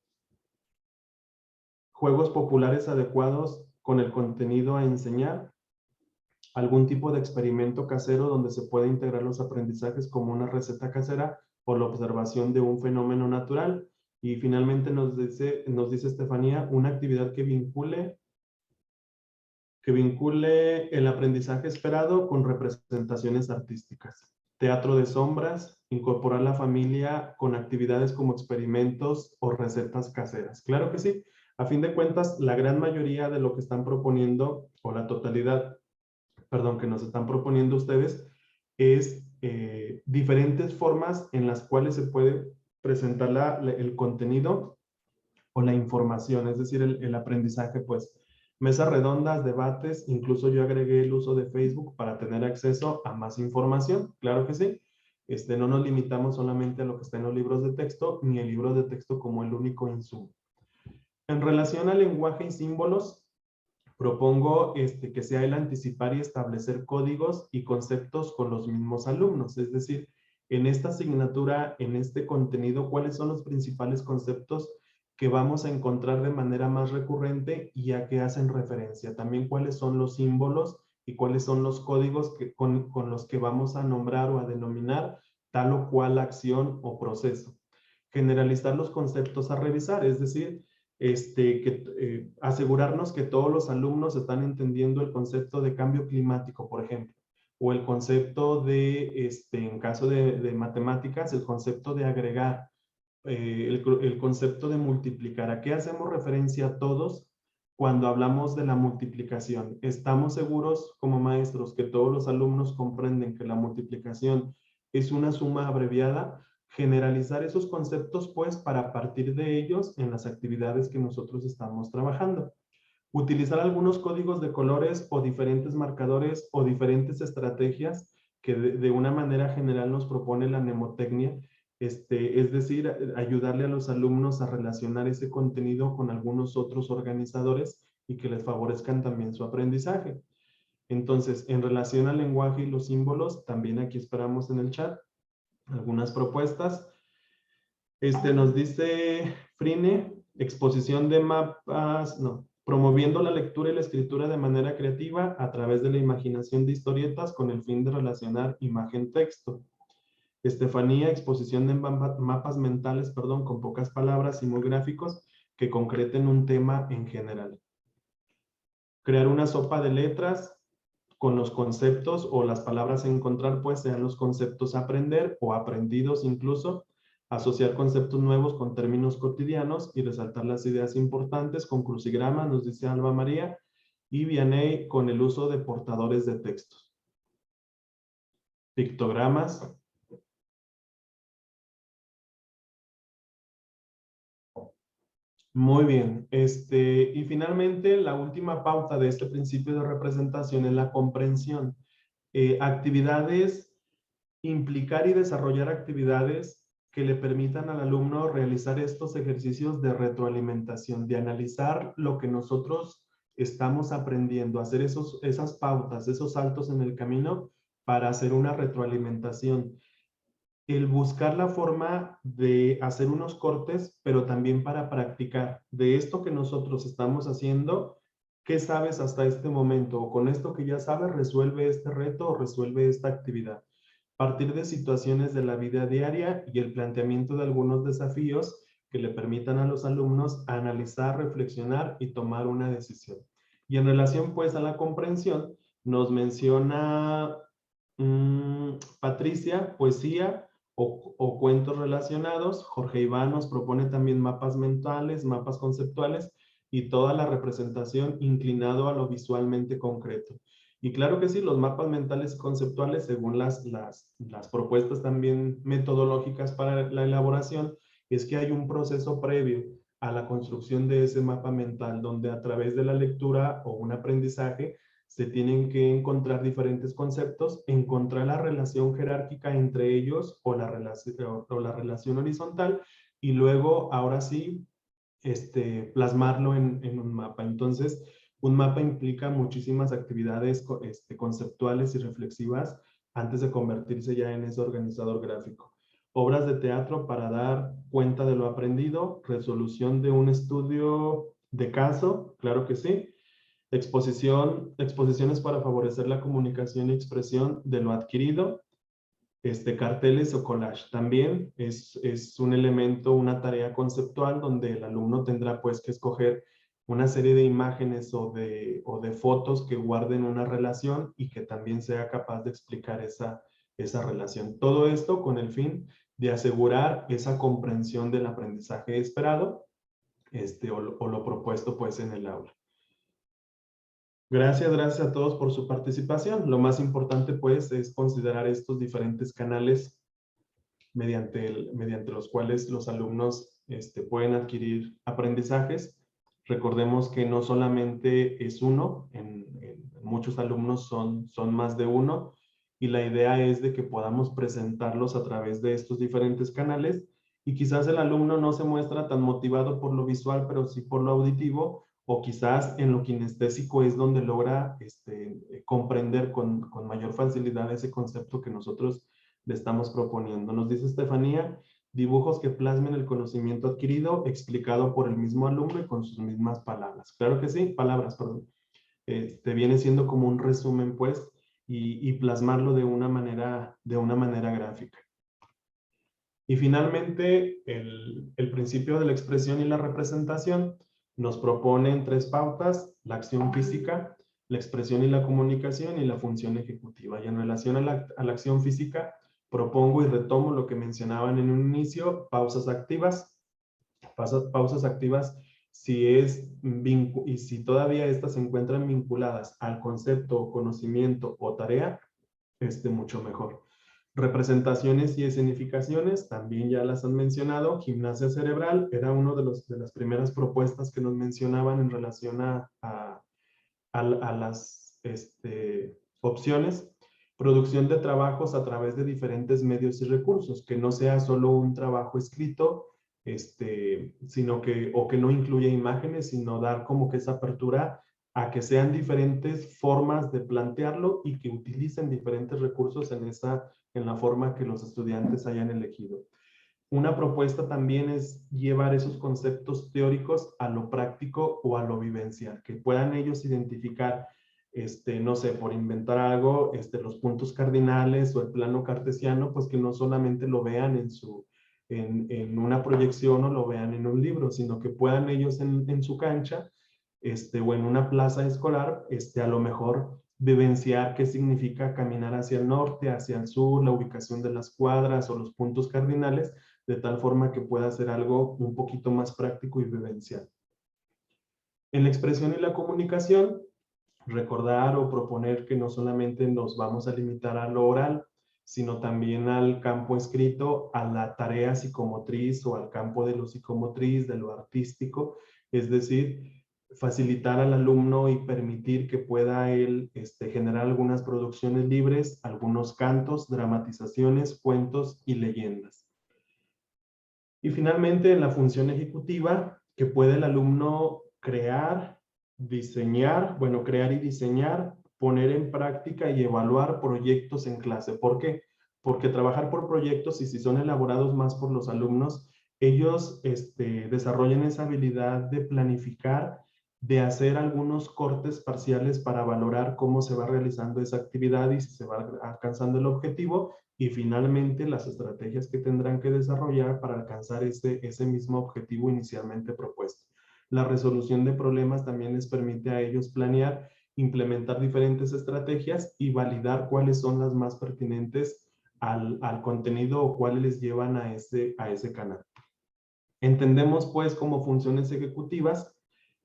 juegos populares adecuados con el contenido a enseñar, algún tipo de experimento casero donde se pueda integrar los aprendizajes como una receta casera o la observación de un fenómeno natural. Y finalmente nos dice Estefanía, una actividad que vincule el aprendizaje esperado con representaciones artísticas. Teatro de sombras, incorporar la familia con actividades como experimentos o recetas caseras. Claro que sí. A fin de cuentas, la gran mayoría de lo que están proponiendo, o la totalidad, perdón, que nos están proponiendo ustedes, es diferentes formas en las cuales se puede presentar el contenido o la información, es decir, el aprendizaje, pues. Mesas redondas, debates, incluso yo agregué el uso de Facebook para tener acceso a más información, claro que sí. No nos limitamos solamente a lo que está en los libros de texto, ni el libro de texto como el único insumo. En relación al lenguaje y símbolos, propongo que sea el anticipar y establecer códigos y conceptos con los mismos alumnos. Es decir, en esta asignatura, en este contenido, ¿cuáles son los principales conceptos que vamos a encontrar de manera más recurrente y a qué hacen referencia? También cuáles son los símbolos y cuáles son los códigos con los que vamos a nombrar o a denominar tal o cual acción o proceso. Generalizar los conceptos a revisar, es decir, asegurarnos que todos los alumnos están entendiendo el concepto de cambio climático, por ejemplo, o el concepto de, en caso de matemáticas, el concepto de agregar, el concepto de multiplicar. ¿A qué hacemos referencia todos cuando hablamos de la multiplicación? ¿Estamos seguros como maestros que todos los alumnos comprenden que la multiplicación es una suma abreviada? Generalizar esos conceptos, pues, para partir de ellos en las actividades que nosotros estamos trabajando. Utilizar algunos códigos de colores o diferentes marcadores o diferentes estrategias que de una manera general nos propone la mnemotecnia, es decir, ayudarle a los alumnos a relacionar ese contenido con algunos otros organizadores y que les favorezcan también su aprendizaje. Entonces, en relación al lenguaje y los símbolos, también aquí esperamos en el chat algunas propuestas. Nos dice Frine, exposición de mapas, no, promoviendo la lectura y la escritura de manera creativa a través de la imaginación de historietas con el fin de relacionar imagen-texto. Estefanía, exposición de mapas mentales, perdón, con pocas palabras y muy gráficos. que concreten un tema en general. Crear una sopa de letras con los conceptos o las palabras a encontrar, pues sean los conceptos a aprender o aprendidos incluso, asociar conceptos nuevos con términos cotidianos y resaltar las ideas importantes con crucigramas, nos dice Alba María, y Vianney con el uso de portadores de textos. Pictogramas. Muy bien. Y finalmente, la última pauta de este principio de representación es la comprensión. Actividades, implicar y desarrollar actividades que le permitan al alumno realizar estos ejercicios de retroalimentación, de analizar lo que nosotros estamos aprendiendo, hacer esas pautas, esos saltos en el camino para hacer una retroalimentación. El buscar la forma de hacer unos cortes, pero también para practicar de esto que nosotros estamos haciendo, ¿qué sabes hasta este momento? O con esto que ya sabes, resuelve este reto o resuelve esta actividad. Partir de situaciones de la vida diaria y el planteamiento de algunos desafíos que le permitan a los alumnos analizar, reflexionar y tomar una decisión. Y en relación pues a la comprensión, nos menciona Patricia, poesía o cuentos relacionados. Jorge Iván nos propone también mapas mentales, mapas conceptuales y toda la representación inclinado a lo visualmente concreto. Y claro que sí, los mapas mentales y conceptuales, según las propuestas también metodológicas para la elaboración, es que hay un proceso previo a la construcción de ese mapa mental, donde a través de la lectura o un aprendizaje se tienen que encontrar diferentes conceptos, encontrar la relación jerárquica entre ellos o la relación horizontal, y luego, ahora sí, plasmarlo en un mapa. Entonces, un mapa implica muchísimas actividades conceptuales y reflexivas antes de convertirse ya en ese organizador gráfico. Obras de teatro para dar cuenta de lo aprendido, resolución de un estudio de caso, claro que sí. Exposiciones para favorecer la comunicación y expresión de lo adquirido. Carteles o collage también es un elemento, una tarea conceptual donde el alumno tendrá pues que escoger una serie de imágenes o de fotos que guarden una relación y que también sea capaz de explicar esa relación. Todo esto con el fin de asegurar esa comprensión del aprendizaje esperado o lo propuesto pues en el aula. Gracias a todos por su participación. Lo más importante, pues, es considerar estos diferentes canales mediante los cuales los alumnos pueden adquirir aprendizajes. Recordemos que no solamente es uno, en muchos alumnos son más de uno, y la idea es de que podamos presentarlos a través de estos diferentes canales, y quizás el alumno no se muestra tan motivado por lo visual, pero sí por lo auditivo, o quizás en lo kinestésico es donde logra comprender con mayor facilidad ese concepto que nosotros le estamos proponiendo. Nos dice Estefanía, dibujos que plasmen el conocimiento adquirido explicado por el mismo alumno y con sus mismas palabras. Claro que sí, palabras, perdón. Viene siendo como un resumen, pues, y plasmarlo de una manera gráfica. Y finalmente, el principio de la expresión y la representación nos propone en 3 pautas: la acción física, la expresión y la comunicación, y la función ejecutiva. Y en relación a la acción física, propongo y retomo lo que mencionaban en un inicio: pausas activas. Pausas activas, y si todavía estas se encuentran vinculadas al concepto, conocimiento o tarea, mucho mejor. Representaciones y escenificaciones, también ya las han mencionado. Gimnasia cerebral era una de las primeras propuestas que nos mencionaban en relación a las opciones. Producción de trabajos a través de diferentes medios y recursos, que no sea solo un trabajo escrito, sino que no incluya imágenes, sino dar como que esa apertura a que sean diferentes formas de plantearlo y que utilicen diferentes recursos en la forma que los estudiantes hayan elegido. Una propuesta también es llevar esos conceptos teóricos a lo práctico o a lo vivencial, que puedan ellos identificar, no sé, por inventar algo, los puntos cardinales o el plano cartesiano, pues que no solamente lo vean en su en una proyección o lo vean en un libro, sino que puedan ellos en su cancha o en una plaza escolar, a lo mejor vivenciar qué significa caminar hacia el norte, hacia el sur, la ubicación de las cuadras o los puntos cardinales, de tal forma que pueda ser algo un poquito más práctico y vivencial. En la expresión y la comunicación, recordar o proponer que no solamente nos vamos a limitar a lo oral, sino también al campo escrito, a la tarea psicomotriz o al campo de lo psicomotriz, de lo artístico, es decir, facilitar al alumno y permitir que pueda él generar algunas producciones libres, algunos cantos, dramatizaciones, cuentos y leyendas. Y finalmente, en la función ejecutiva, que puede el alumno crear, diseñar, crear y diseñar, poner en práctica y evaluar proyectos en clase. ¿Por qué? Porque trabajar por proyectos, y si son elaborados más por los alumnos, ellos desarrollan esa habilidad de planificar, de hacer algunos cortes parciales para valorar cómo se va realizando esa actividad y si se va alcanzando el objetivo, y finalmente las estrategias que tendrán que desarrollar para alcanzar ese mismo objetivo inicialmente propuesto. La resolución de problemas también les permite a ellos planear, implementar diferentes estrategias y validar cuáles son las más pertinentes al contenido o cuáles les llevan a ese canal. Entendemos pues como funciones ejecutivas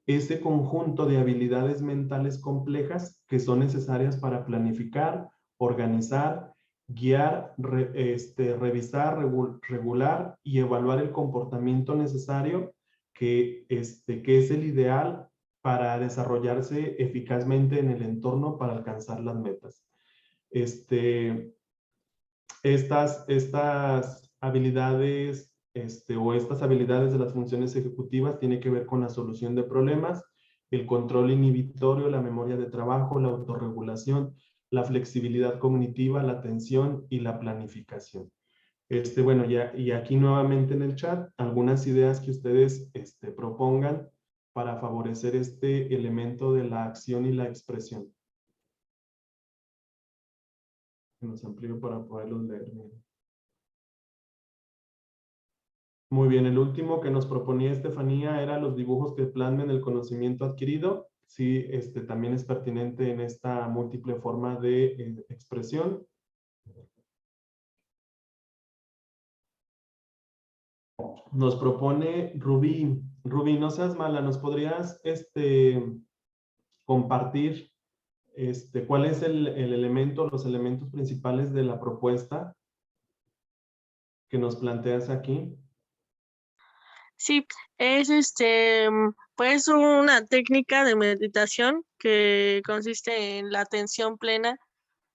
ese conjunto de habilidades mentales complejas que son necesarias para planificar, organizar, guiar, revisar, regular y evaluar el comportamiento necesario que es el ideal para desarrollarse eficazmente en el entorno para alcanzar las metas. Estas habilidades o estas habilidades de las funciones ejecutivas tienen que ver con la solución de problemas, el control inhibitorio, la memoria de trabajo, la autorregulación, la flexibilidad cognitiva, la atención y la planificación. Y aquí nuevamente en el chat, algunas ideas que ustedes propongan para favorecer este elemento de la acción y la expresión. Nos amplío para poderlos leer. Muy bien, el último que nos proponía Estefanía era los dibujos que plasmen el conocimiento adquirido. Sí, también es pertinente en esta múltiple forma de expresión. Nos propone Rubí. Rubí, no seas mala, ¿nos podrías compartir cuál es el elemento, los elementos principales de la propuesta que nos planteas aquí? Sí, es pues una técnica de meditación que consiste en la atención plena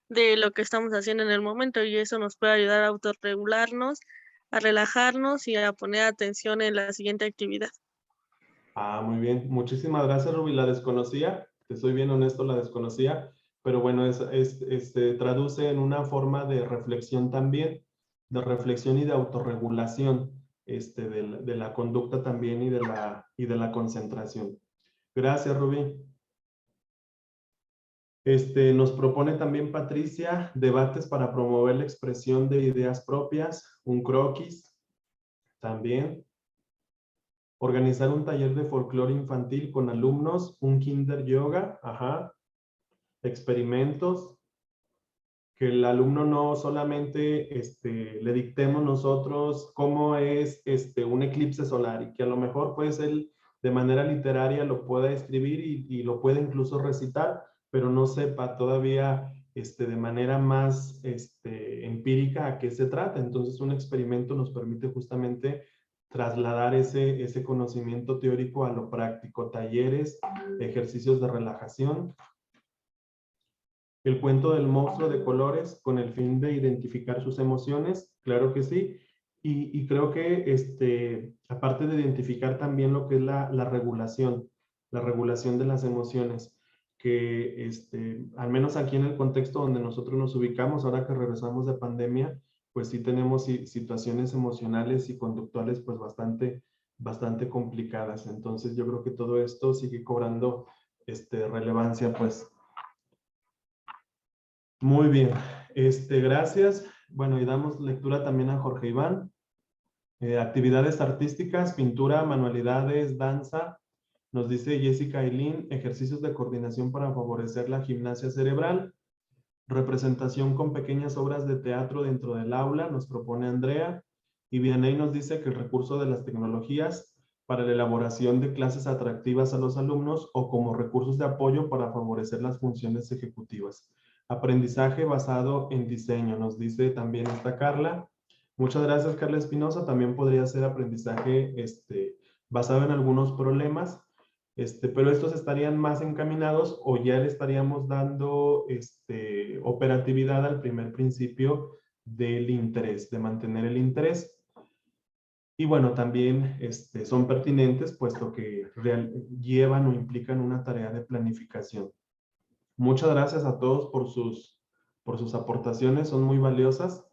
de lo que estamos haciendo en el momento, y eso nos puede ayudar a autorregularnos, a relajarnos y a poner atención en la siguiente actividad. Ah, muy bien. Muchísimas gracias, Rubí. La desconocía, te soy bien honesto, la desconocía, pero bueno, traduce en una forma de reflexión también, de reflexión y de autorregulación, de la conducta también y de la concentración. Gracias, Rubí. Nos propone también Patricia debates para promover la expresión de ideas propias, un croquis también. Organizar un taller de folclore infantil con alumnos, un kinder yoga, experimentos, que el alumno no solamente le dictemos nosotros cómo es un eclipse solar, y que a lo mejor pues él de manera literaria lo pueda escribir y lo pueda incluso recitar, pero no sepa todavía de manera más empírica a qué se trata. Entonces un experimento nos permite justamente trasladar ese conocimiento teórico a lo práctico, talleres, ejercicios de relajación. El cuento del monstruo de colores con el fin de identificar sus emociones, claro que sí. Y creo que aparte de identificar también lo que es la regulación de las emociones, que al menos aquí en el contexto donde nosotros nos ubicamos, ahora que regresamos de pandemia, pues sí tenemos situaciones emocionales y conductuales pues bastante complicadas. Entonces yo creo que todo esto sigue cobrando relevancia pues. Muy bien, gracias. Bueno, y damos lectura también a Jorge Iván. Actividades artísticas, pintura, manualidades, danza. Nos dice Jessica Eileen, ejercicios de coordinación para favorecer la gimnasia cerebral. Representación con pequeñas obras de teatro dentro del aula, nos propone Andrea. Y Vianey nos dice que el recurso de las tecnologías para la elaboración de clases atractivas a los alumnos o como recursos de apoyo para favorecer las funciones ejecutivas. Aprendizaje basado en diseño, nos dice también esta Carla. Muchas gracias, Carla Espinosa. También podría ser aprendizaje basado en algunos problemas, pero estos estarían más encaminados o ya le estaríamos dando operatividad al primer principio del interés, de mantener el interés. Y bueno, también son pertinentes puesto que llevan o implican una tarea de planificación. Muchas gracias a todos por sus aportaciones, son muy valiosas.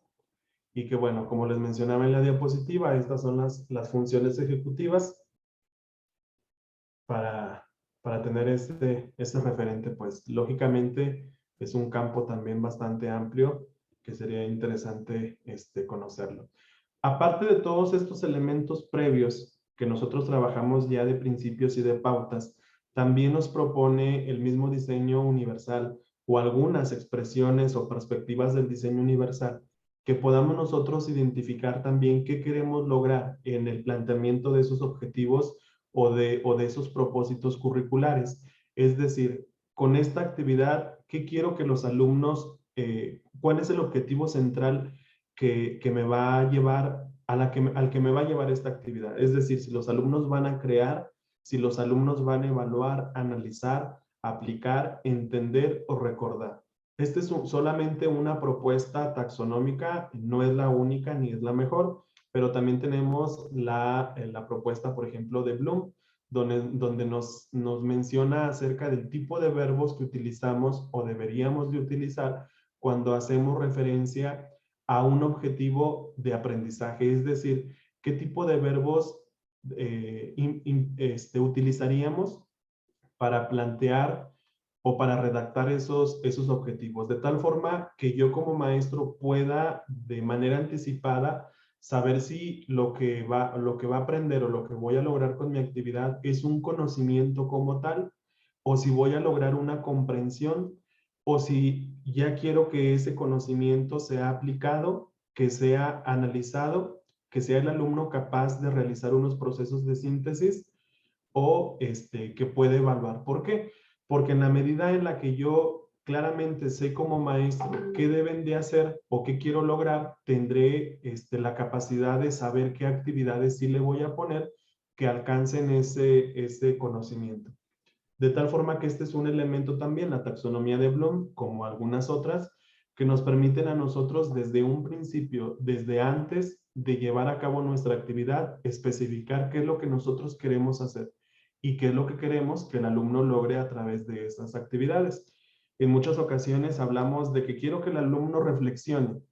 Y que bueno, como les mencionaba en la diapositiva, estas son las funciones ejecutivas para tener este referente, pues lógicamente es un campo también bastante amplio que sería interesante conocerlo. Aparte de todos estos elementos previos que nosotros trabajamos ya de principios y de pautas, también nos propone el mismo diseño universal o algunas expresiones o perspectivas del diseño universal que podamos nosotros identificar también qué queremos lograr en el planteamiento de esos objetivos o de esos propósitos curriculares. Es decir, con esta actividad, ¿qué quiero que los alumnos, cuál es el objetivo central que me va a llevar, al que me va a llevar esta actividad? Es decir, si los alumnos van a crear, si los alumnos van a evaluar, analizar, aplicar, entender o recordar. Esta es solamente una propuesta taxonómica, no es la única ni es la mejor, pero también tenemos la propuesta, por ejemplo, de Bloom, donde nos menciona acerca del tipo de verbos que utilizamos o deberíamos de utilizar cuando hacemos referencia a un objetivo de aprendizaje, es decir, qué tipo de verbos utilizaríamos para plantear o para redactar esos objetivos, de tal forma que yo como maestro pueda de manera anticipada saber si lo que va a aprender o lo que voy a lograr con mi actividad es un conocimiento como tal, o si voy a lograr una comprensión, o si ya quiero que ese conocimiento sea aplicado, que sea analizado, que sea el alumno capaz de realizar unos procesos de síntesis o que puede evaluar. ¿Por qué? Porque en la medida en la que yo claramente sé como maestro qué deben de hacer o qué quiero lograr, tendré la capacidad de saber qué actividades sí le voy a poner que alcancen ese conocimiento. De tal forma que este es un elemento también, la taxonomía de Bloom, como algunas otras, que nos permiten a nosotros desde un principio, desde antes de llevar a cabo nuestra actividad, especificar qué es lo que nosotros queremos hacer y qué es lo que queremos que el alumno logre a través de estas actividades. En muchas ocasiones hablamos de que quiero que el alumno reflexione,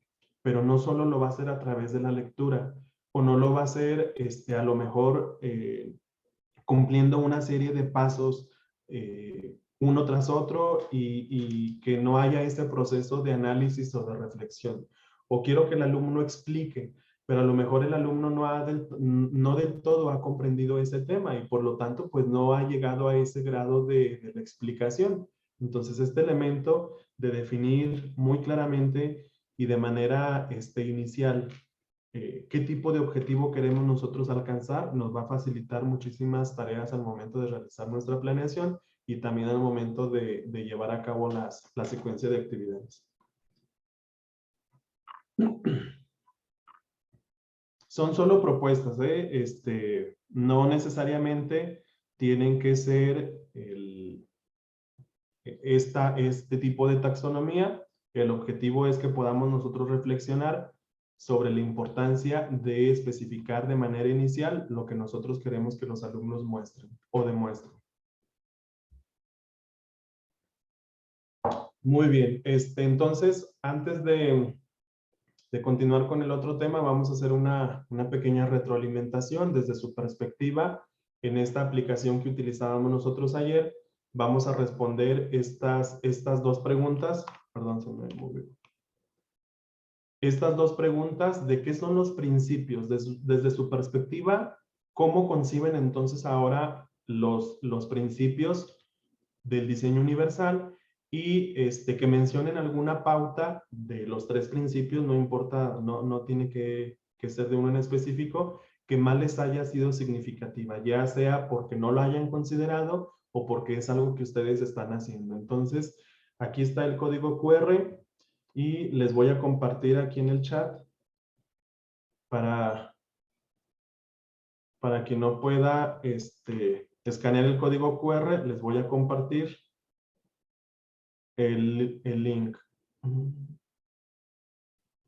pero no solo lo va a hacer a través de la lectura, o no lo va a hacer a lo mejor cumpliendo una serie de pasos uno tras otro y que no haya ese proceso de análisis o de reflexión. O quiero que el alumno explique, pero a lo mejor el alumno no del todo ha comprendido ese tema y por lo tanto pues no ha llegado a ese grado de la explicación. Entonces este elemento de definir muy claramente y de manera inicial qué tipo de objetivo queremos nosotros alcanzar, nos va a facilitar muchísimas tareas al momento de realizar nuestra planeación y también al momento de llevar a cabo la secuencia de actividades. Son solo propuestas, no necesariamente tienen que ser este tipo de taxonomía. El objetivo es que podamos nosotros reflexionar sobre la importancia de especificar de manera inicial lo que nosotros queremos que los alumnos muestren o demuestren. Muy bien, entonces, antes de continuar con el otro tema, vamos a hacer una pequeña retroalimentación desde su perspectiva. En esta aplicación que utilizábamos nosotros ayer, vamos a responder estas dos preguntas. Perdón, se me movió. estas dos preguntas de qué son los principios, desde su perspectiva, cómo conciben entonces ahora los principios del diseño universal y que mencionen alguna pauta de los 3 principios, no importa, no tiene que ser de uno en específico, que más les haya sido significativa, ya sea porque no lo hayan considerado o porque es algo que ustedes están haciendo. Entonces, aquí está el código QR y les voy a compartir aquí en el chat para quien no pueda escanear el código QR, les voy a compartir el link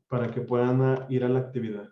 para que puedan ir a la actividad.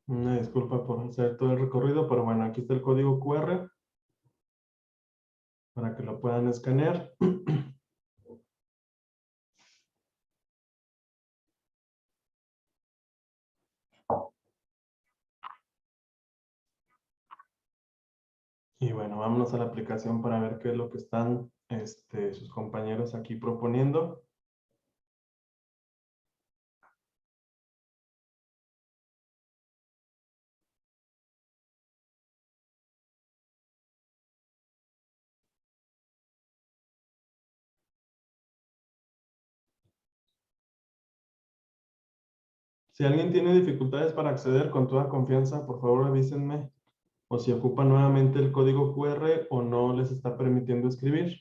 Una disculpa por hacer todo el recorrido, pero bueno, aquí está el código QR para que lo puedan escanear. Y bueno, vámonos a la aplicación para ver qué es lo que están sus compañeros aquí proponiendo. Si alguien tiene dificultades para acceder, con toda confianza, por favor avísenme. O si ocupan nuevamente el código QR o no les está permitiendo escribir.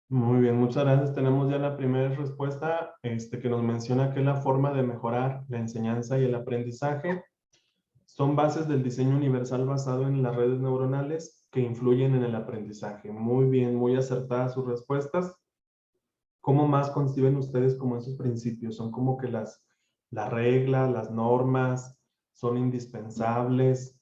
Muy bien, muchas gracias. Tenemos ya la primera respuesta que nos menciona que la forma de mejorar la enseñanza y el aprendizaje son bases del diseño universal basado en las redes neuronales que influyen en el aprendizaje. Muy bien, muy acertadas sus respuestas. ¿Cómo más conciben ustedes como esos principios? ¿Son como que las reglas, las normas, son indispensables?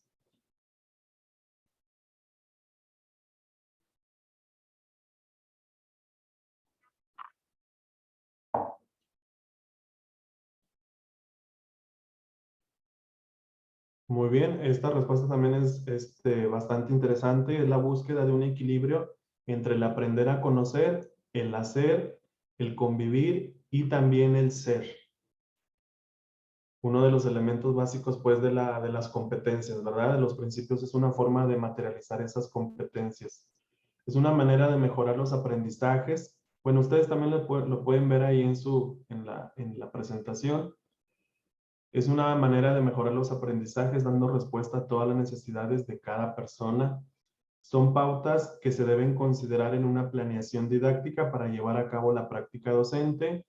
Muy bien, esta respuesta también es bastante interesante. Es la búsqueda de un equilibrio entre el aprender a conocer, el hacer, el convivir y también el ser. Uno de los elementos básicos, pues, de las competencias, ¿verdad? De los principios es una forma de materializar esas competencias. Es una manera de mejorar los aprendizajes. Bueno, ustedes también lo pueden ver ahí en la presentación. Es una manera de mejorar los aprendizajes dando respuesta a todas las necesidades de cada persona. Son pautas que se deben considerar en una planeación didáctica para llevar a cabo la práctica docente.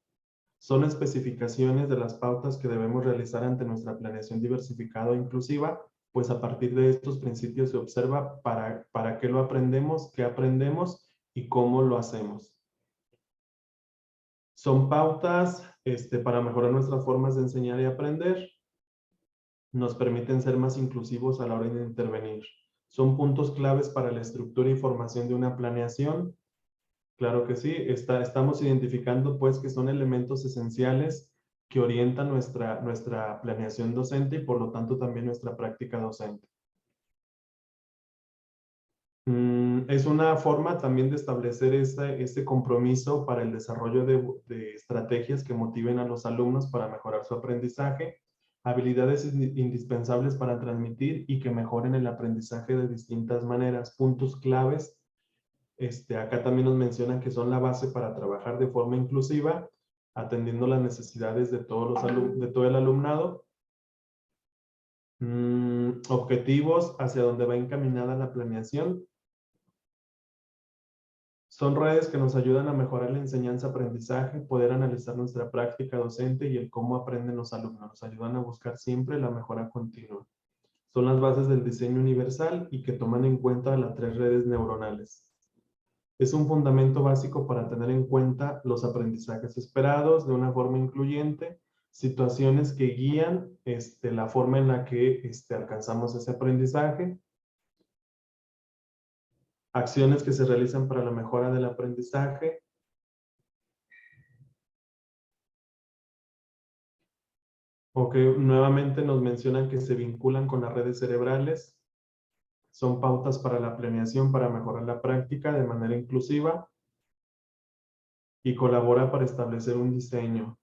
Son especificaciones de las pautas que debemos realizar ante nuestra planeación diversificada e inclusiva, pues a partir de estos principios se observa para qué lo aprendemos, qué aprendemos y cómo lo hacemos. Son pautas para mejorar nuestras formas de enseñar y aprender. Nos permiten ser más inclusivos a la hora de intervenir. Son puntos claves para la estructura y formación de una planeación. Claro que sí, estamos identificando pues que son elementos esenciales que orientan nuestra planeación docente y por lo tanto también nuestra práctica docente. Es una forma también de establecer ese compromiso para el desarrollo de estrategias que motiven a los alumnos para mejorar su aprendizaje, habilidades indispensables para transmitir y que mejoren el aprendizaje de distintas maneras, puntos claves acá también nos mencionan que son la base para trabajar de forma inclusiva, atendiendo las necesidades de todos de todo el alumnado. Objetivos hacia donde va encaminada la planeación. Son redes que nos ayudan a mejorar la enseñanza-aprendizaje, poder analizar nuestra práctica docente y el cómo aprenden los alumnos. Nos ayudan a buscar siempre la mejora continua. Son las bases del diseño universal y que toman en cuenta las 3 redes neuronales. Es un fundamento básico para tener en cuenta los aprendizajes esperados de una forma incluyente, situaciones que guían la forma en la que alcanzamos ese aprendizaje, acciones que se realizan para la mejora del aprendizaje, o que nuevamente nos mencionan que se vinculan con las redes cerebrales, son pautas para la planeación para mejorar la práctica de manera inclusiva y colabora para establecer un diseño.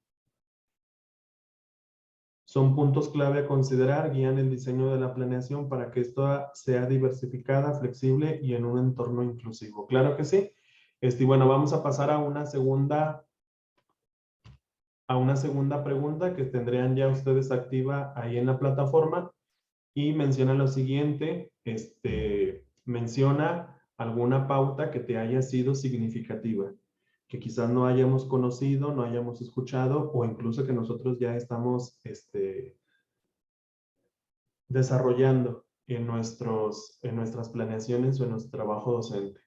Son puntos clave a considerar, guían el diseño de la planeación para que esto sea diversificada, flexible y en un entorno inclusivo. Claro que sí. Y bueno, vamos a pasar a una segunda pregunta que tendrían ya ustedes activa ahí en la plataforma y menciona lo siguiente, menciona alguna pauta que te haya sido significativa, que quizás no hayamos conocido, no hayamos escuchado o incluso que nosotros ya estamos desarrollando en nuestras planeaciones o en nuestro trabajo docente.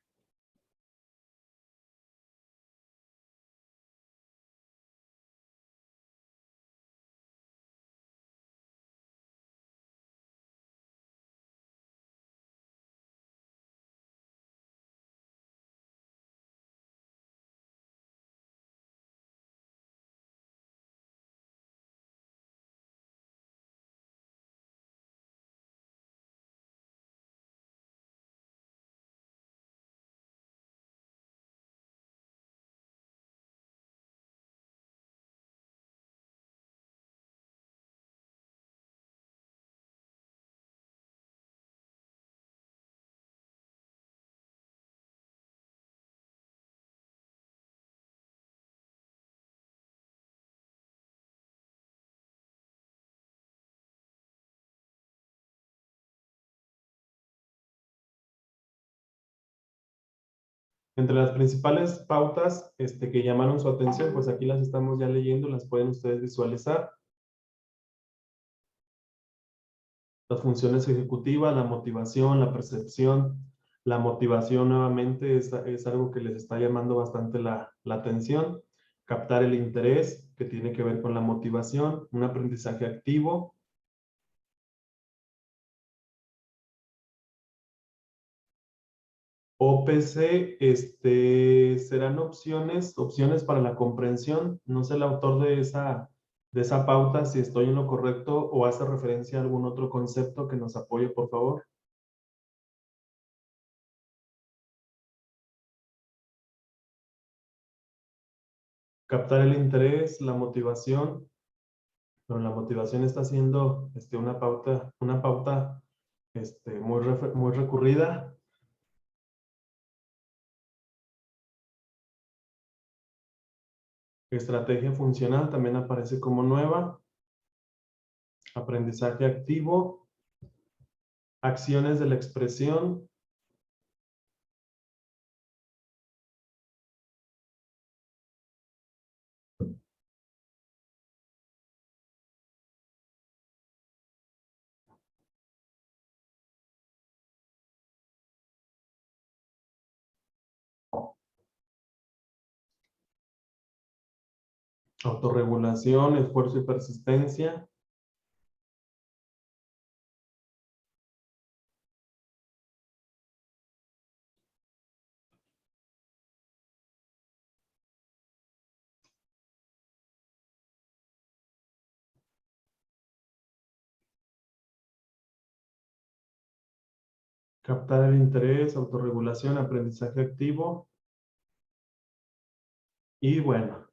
Entre las principales pautas que llamaron su atención, pues aquí las estamos ya leyendo, las pueden ustedes visualizar. Las funciones ejecutivas, la motivación, la percepción. La motivación nuevamente es algo que les está llamando bastante la atención. Captar el interés, que tiene que ver con la motivación. Un aprendizaje activo. OPC, serán opciones para la comprensión. No sé el autor de esa pauta, si estoy en lo correcto o hace referencia a algún otro concepto que nos apoye, por favor. Captar el interés, la motivación. Pero la motivación está siendo una pauta muy recurrida. Estrategia funcional también aparece como nueva. Aprendizaje activo. Acciones de la expresión. Autorregulación, esfuerzo y persistencia. Captar el interés, autorregulación, aprendizaje activo. Y bueno,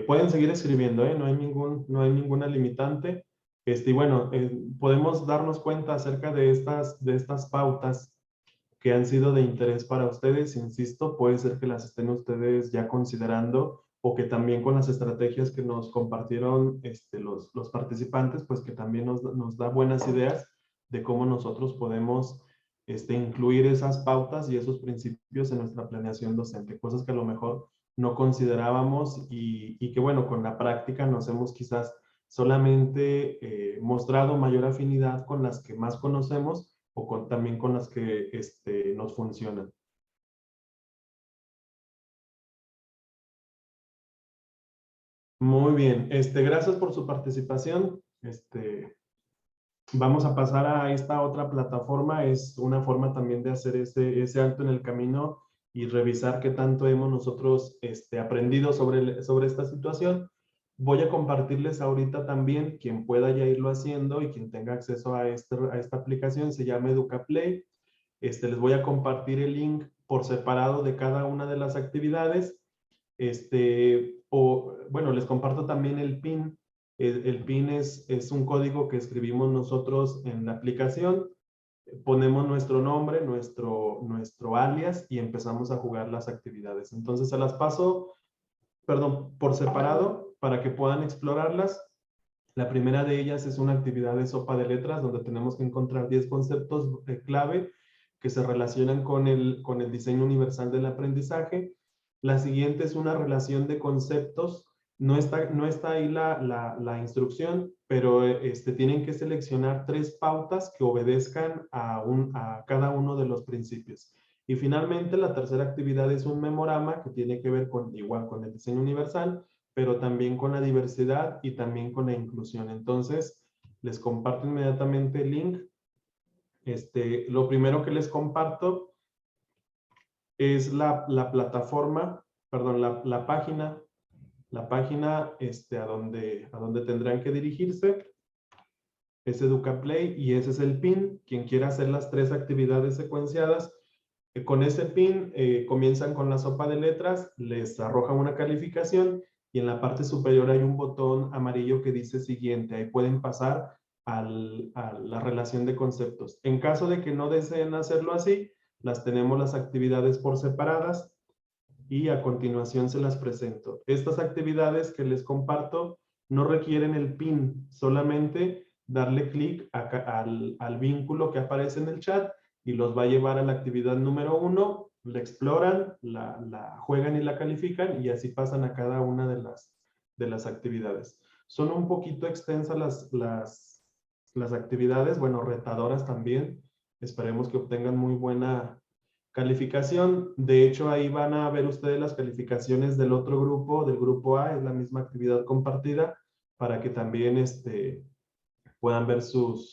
pueden seguir escribiendo, no hay ninguna limitante. Y bueno, podemos darnos cuenta acerca de estas pautas que han sido de interés para ustedes. Insisto, puede ser que las estén ustedes ya considerando o que también con las estrategias que nos compartieron los participantes, pues que también nos da buenas ideas de cómo nosotros podemos incluir esas pautas y esos principios en nuestra planeación docente, cosas que a lo mejor no considerábamos y que bueno, con la práctica nos hemos quizás solamente mostrado mayor afinidad con las que más conocemos o también con las que nos funcionan. Muy bien, gracias por su participación. Vamos a pasar a esta otra plataforma. Es una forma también de hacer ese alto en el camino y revisar qué tanto hemos nosotros aprendido sobre esta situación. Voy a compartirles ahorita también, quien pueda ya irlo haciendo y quien tenga acceso a esta aplicación, se llama EducaPlay. Les voy a compartir el link por separado de cada una de las actividades. Bueno, les comparto también el PIN. El PIN es un código que escribimos nosotros en la aplicación. Ponemos nuestro nombre, nuestro alias y empezamos a jugar las actividades. Entonces se las paso, perdón, por separado para que puedan explorarlas. La primera de ellas es una actividad de sopa de letras donde tenemos que encontrar 10 conceptos clave que se relacionan con el diseño universal del aprendizaje. La siguiente es una relación de conceptos. No está ahí la instrucción, pero tienen que seleccionar 3 pautas que obedezcan a cada uno de los principios. Y finalmente, la tercera actividad es un memorama que tiene que ver igual con el diseño universal, pero también con la diversidad y también con la inclusión. Entonces, les comparto inmediatamente el link. Lo primero que les comparto es la plataforma, perdón, la página a donde tendrán que dirigirse. Es EducaPlay y ese es el PIN. Quien quiera hacer las 3 actividades secuenciadas, con ese PIN comienzan con la sopa de letras, les arroja una calificación y en la parte superior hay un botón amarillo que dice siguiente. Ahí pueden pasar a la relación de conceptos. En caso de que no deseen hacerlo así, tenemos las actividades por separadas y a continuación se las presento. Estas actividades que les comparto no requieren el PIN, solamente darle clic al vínculo que aparece en el chat y los va a llevar a la actividad número 1, la exploran, la juegan y la califican y así pasan a cada una de las actividades. Son un poquito extensas las actividades, bueno, retadoras también. Esperemos que obtengan muy buena calificación. De hecho, ahí van a ver ustedes las calificaciones del otro grupo, del grupo A, es la misma actividad compartida, para que también puedan ver su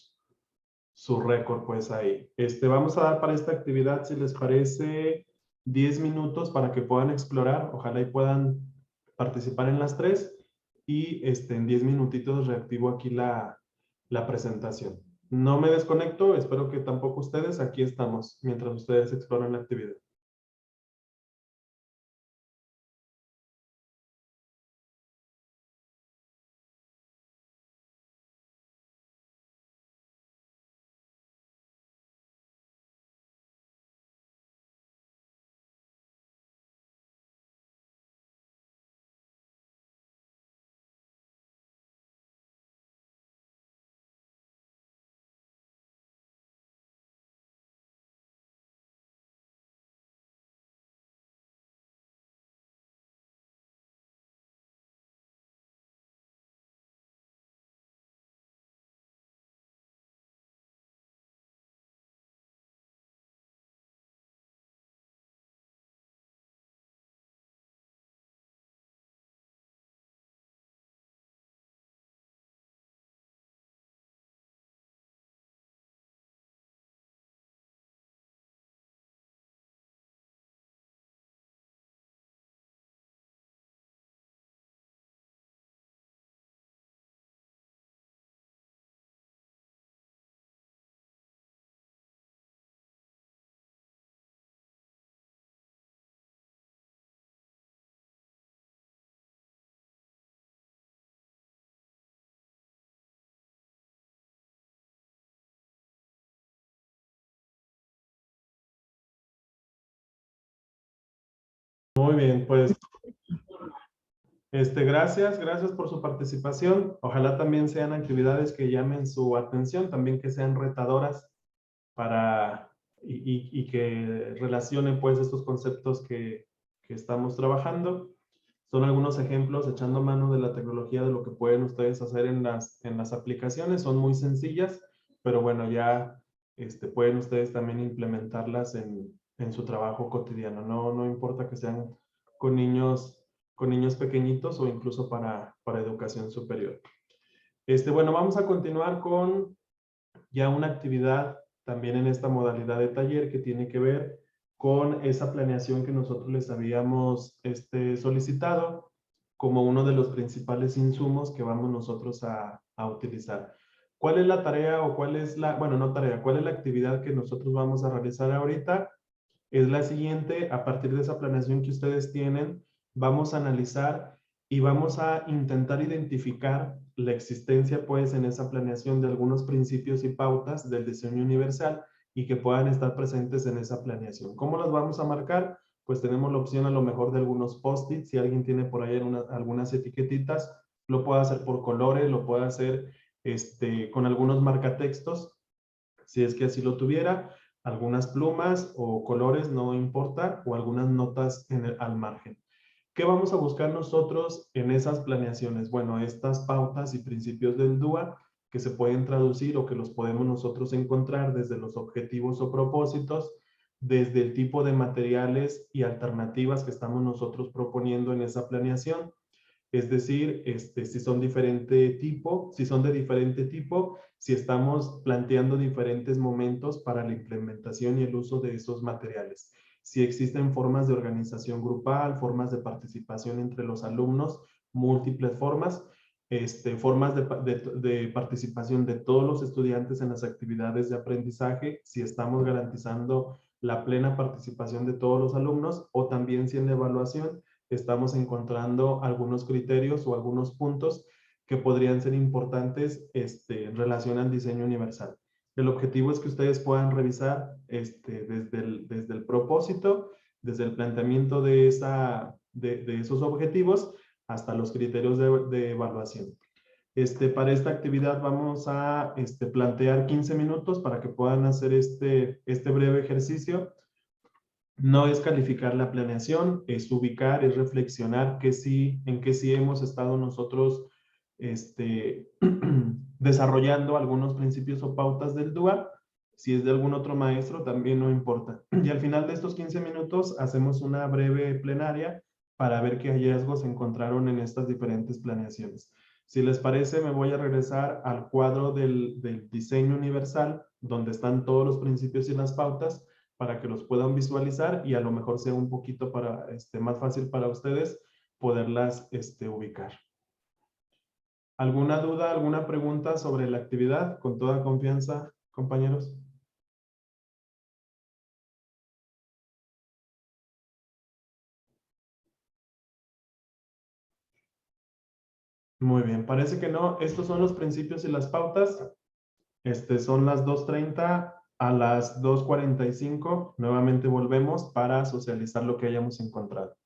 récord pues ahí. Vamos a dar para esta actividad, si les parece, 10 minutos para que puedan explorar. Ojalá y puedan participar en las 3 y en 10 minutitos reactivo aquí la presentación. No me desconecto, espero que tampoco ustedes. Aquí estamos mientras ustedes exploran la actividad. Muy bien, pues gracias por su participación. Ojalá también sean actividades que llamen su atención, también que sean retadoras para y que relacionen pues estos conceptos que estamos trabajando. Son algunos ejemplos echando mano de la tecnología de lo que pueden ustedes hacer en las aplicaciones. Son muy sencillas, pero bueno, ya pueden ustedes también implementarlas en su trabajo cotidiano. No importa que sean con niños pequeñitos o incluso para educación superior. Bueno, vamos a continuar con ya una actividad también en esta modalidad de taller que tiene que ver con esa planeación que nosotros les habíamos solicitado como uno de los principales insumos que vamos nosotros a utilizar. ¿Cuál es la tarea o cuál es bueno, no tarea, cuál es la actividad que nosotros vamos a realizar ahorita? Es la siguiente: a partir de esa planeación que ustedes tienen, vamos a analizar y vamos a intentar identificar la existencia, pues, en esa planeación de algunos principios y pautas del diseño universal y que puedan estar presentes en esa planeación. ¿Cómo las vamos a marcar? Pues tenemos la opción a lo mejor de algunos post-its. Si alguien tiene por ahí algunas etiquetitas, lo puede hacer por colores, lo puede hacer con algunos marcatextos, si es que así lo tuviera, algunas plumas o colores, no importa, o algunas notas al margen. ¿Qué vamos a buscar nosotros en esas planeaciones? Bueno, estas pautas y principios del DUA que se pueden traducir o que los podemos nosotros encontrar desde los objetivos o propósitos, desde el tipo de materiales y alternativas que estamos nosotros proponiendo en esa planeación. Es decir, si son de diferente tipo, si estamos planteando diferentes momentos para la implementación y el uso de esos materiales. Si existen formas de organización grupal, formas de participación entre los alumnos, múltiples formas, formas de participación de todos los estudiantes en las actividades de aprendizaje, si estamos garantizando la plena participación de todos los alumnos, o también si en la evaluación estamos encontrando algunos criterios o algunos puntos que podrían ser importantes en relación al diseño universal. El objetivo es que ustedes puedan revisar desde el propósito, desde el planteamiento de esos objetivos hasta los criterios de evaluación. Para esta actividad vamos a plantear 15 minutos para que puedan hacer este breve ejercicio. No es calificar la planeación, es ubicar, es reflexionar en qué sí hemos estado nosotros desarrollando algunos principios o pautas del DUA. Si es de algún otro maestro, también no importa. Y al final de estos 15 minutos hacemos una breve plenaria para ver qué hallazgos se encontraron en estas diferentes planeaciones. Si les parece, me voy a regresar al cuadro del diseño universal, donde están todos los principios y las pautas, para que los puedan visualizar y a lo mejor sea un poquito más fácil para ustedes poderlas ubicar. ¿Alguna duda, alguna pregunta sobre la actividad? Con toda confianza, compañeros. Muy bien, parece que no. Estos son los principios y las pautas. Son las 2:30. A las 2:45 nuevamente volvemos para socializar lo que hayamos encontrado.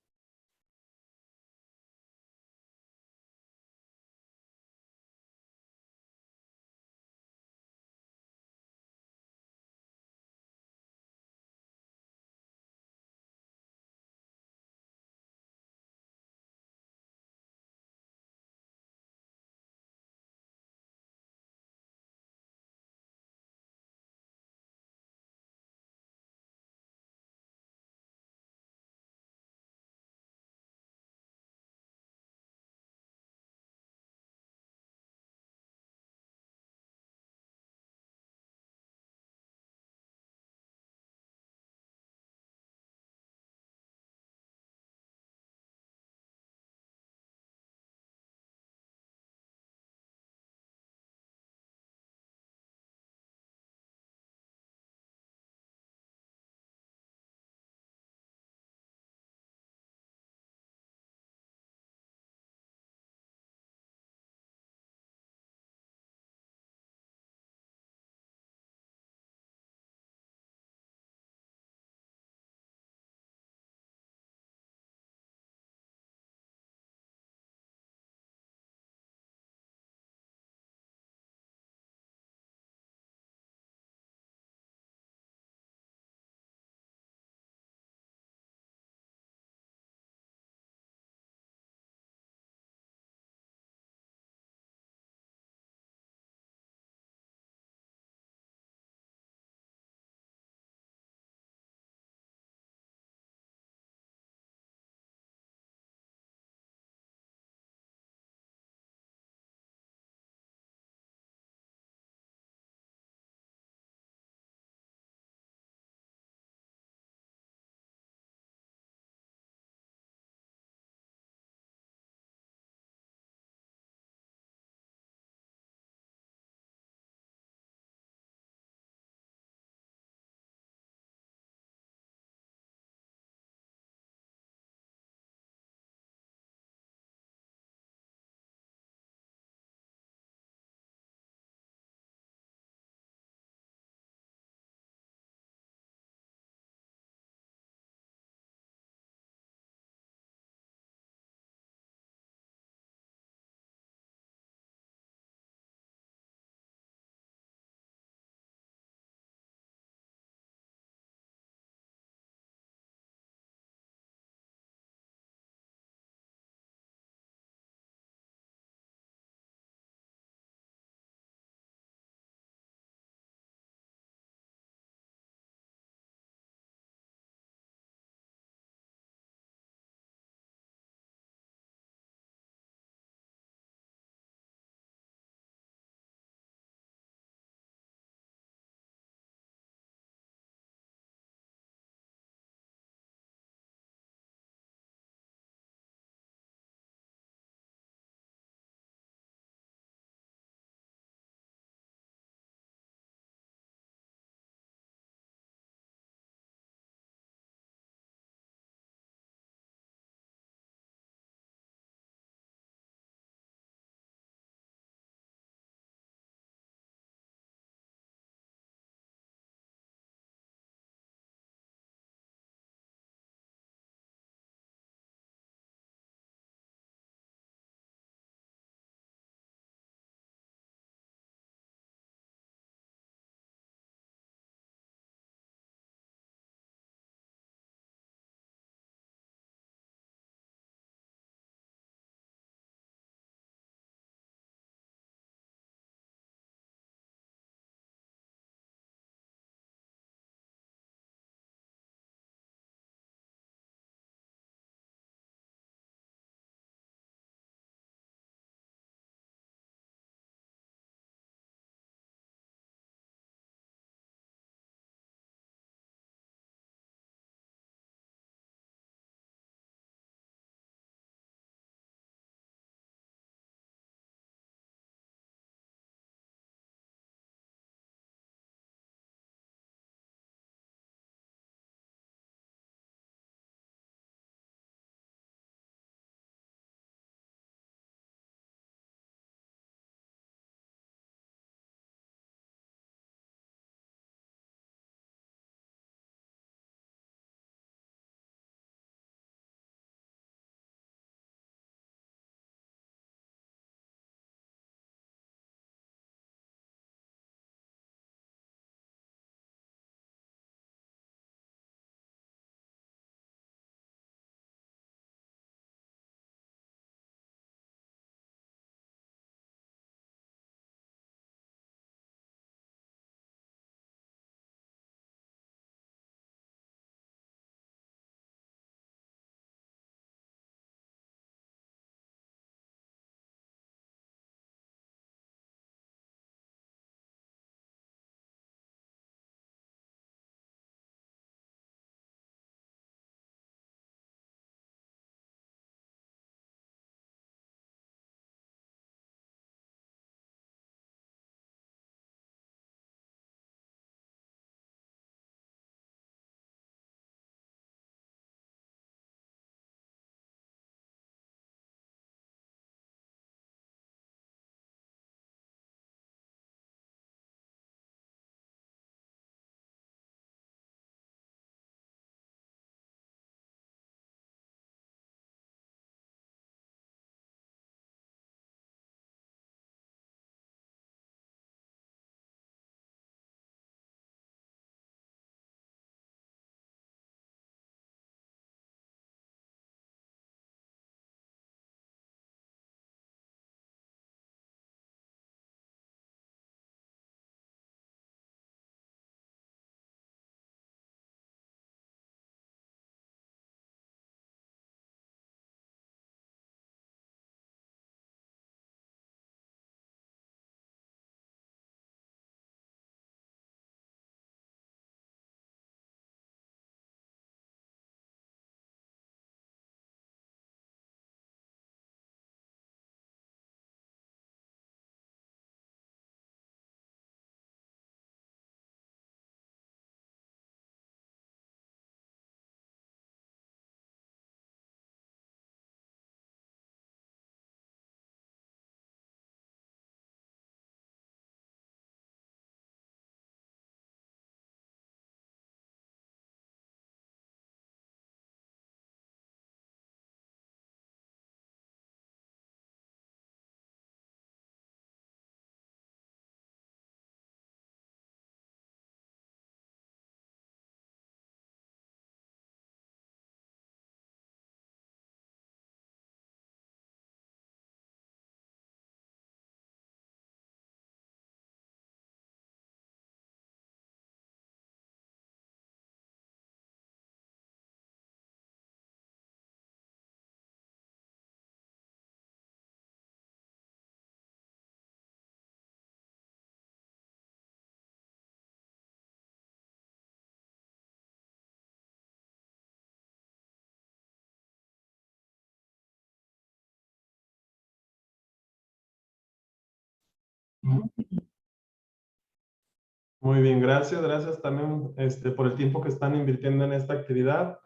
Muy bien, gracias también por el tiempo que están invirtiendo en esta actividad.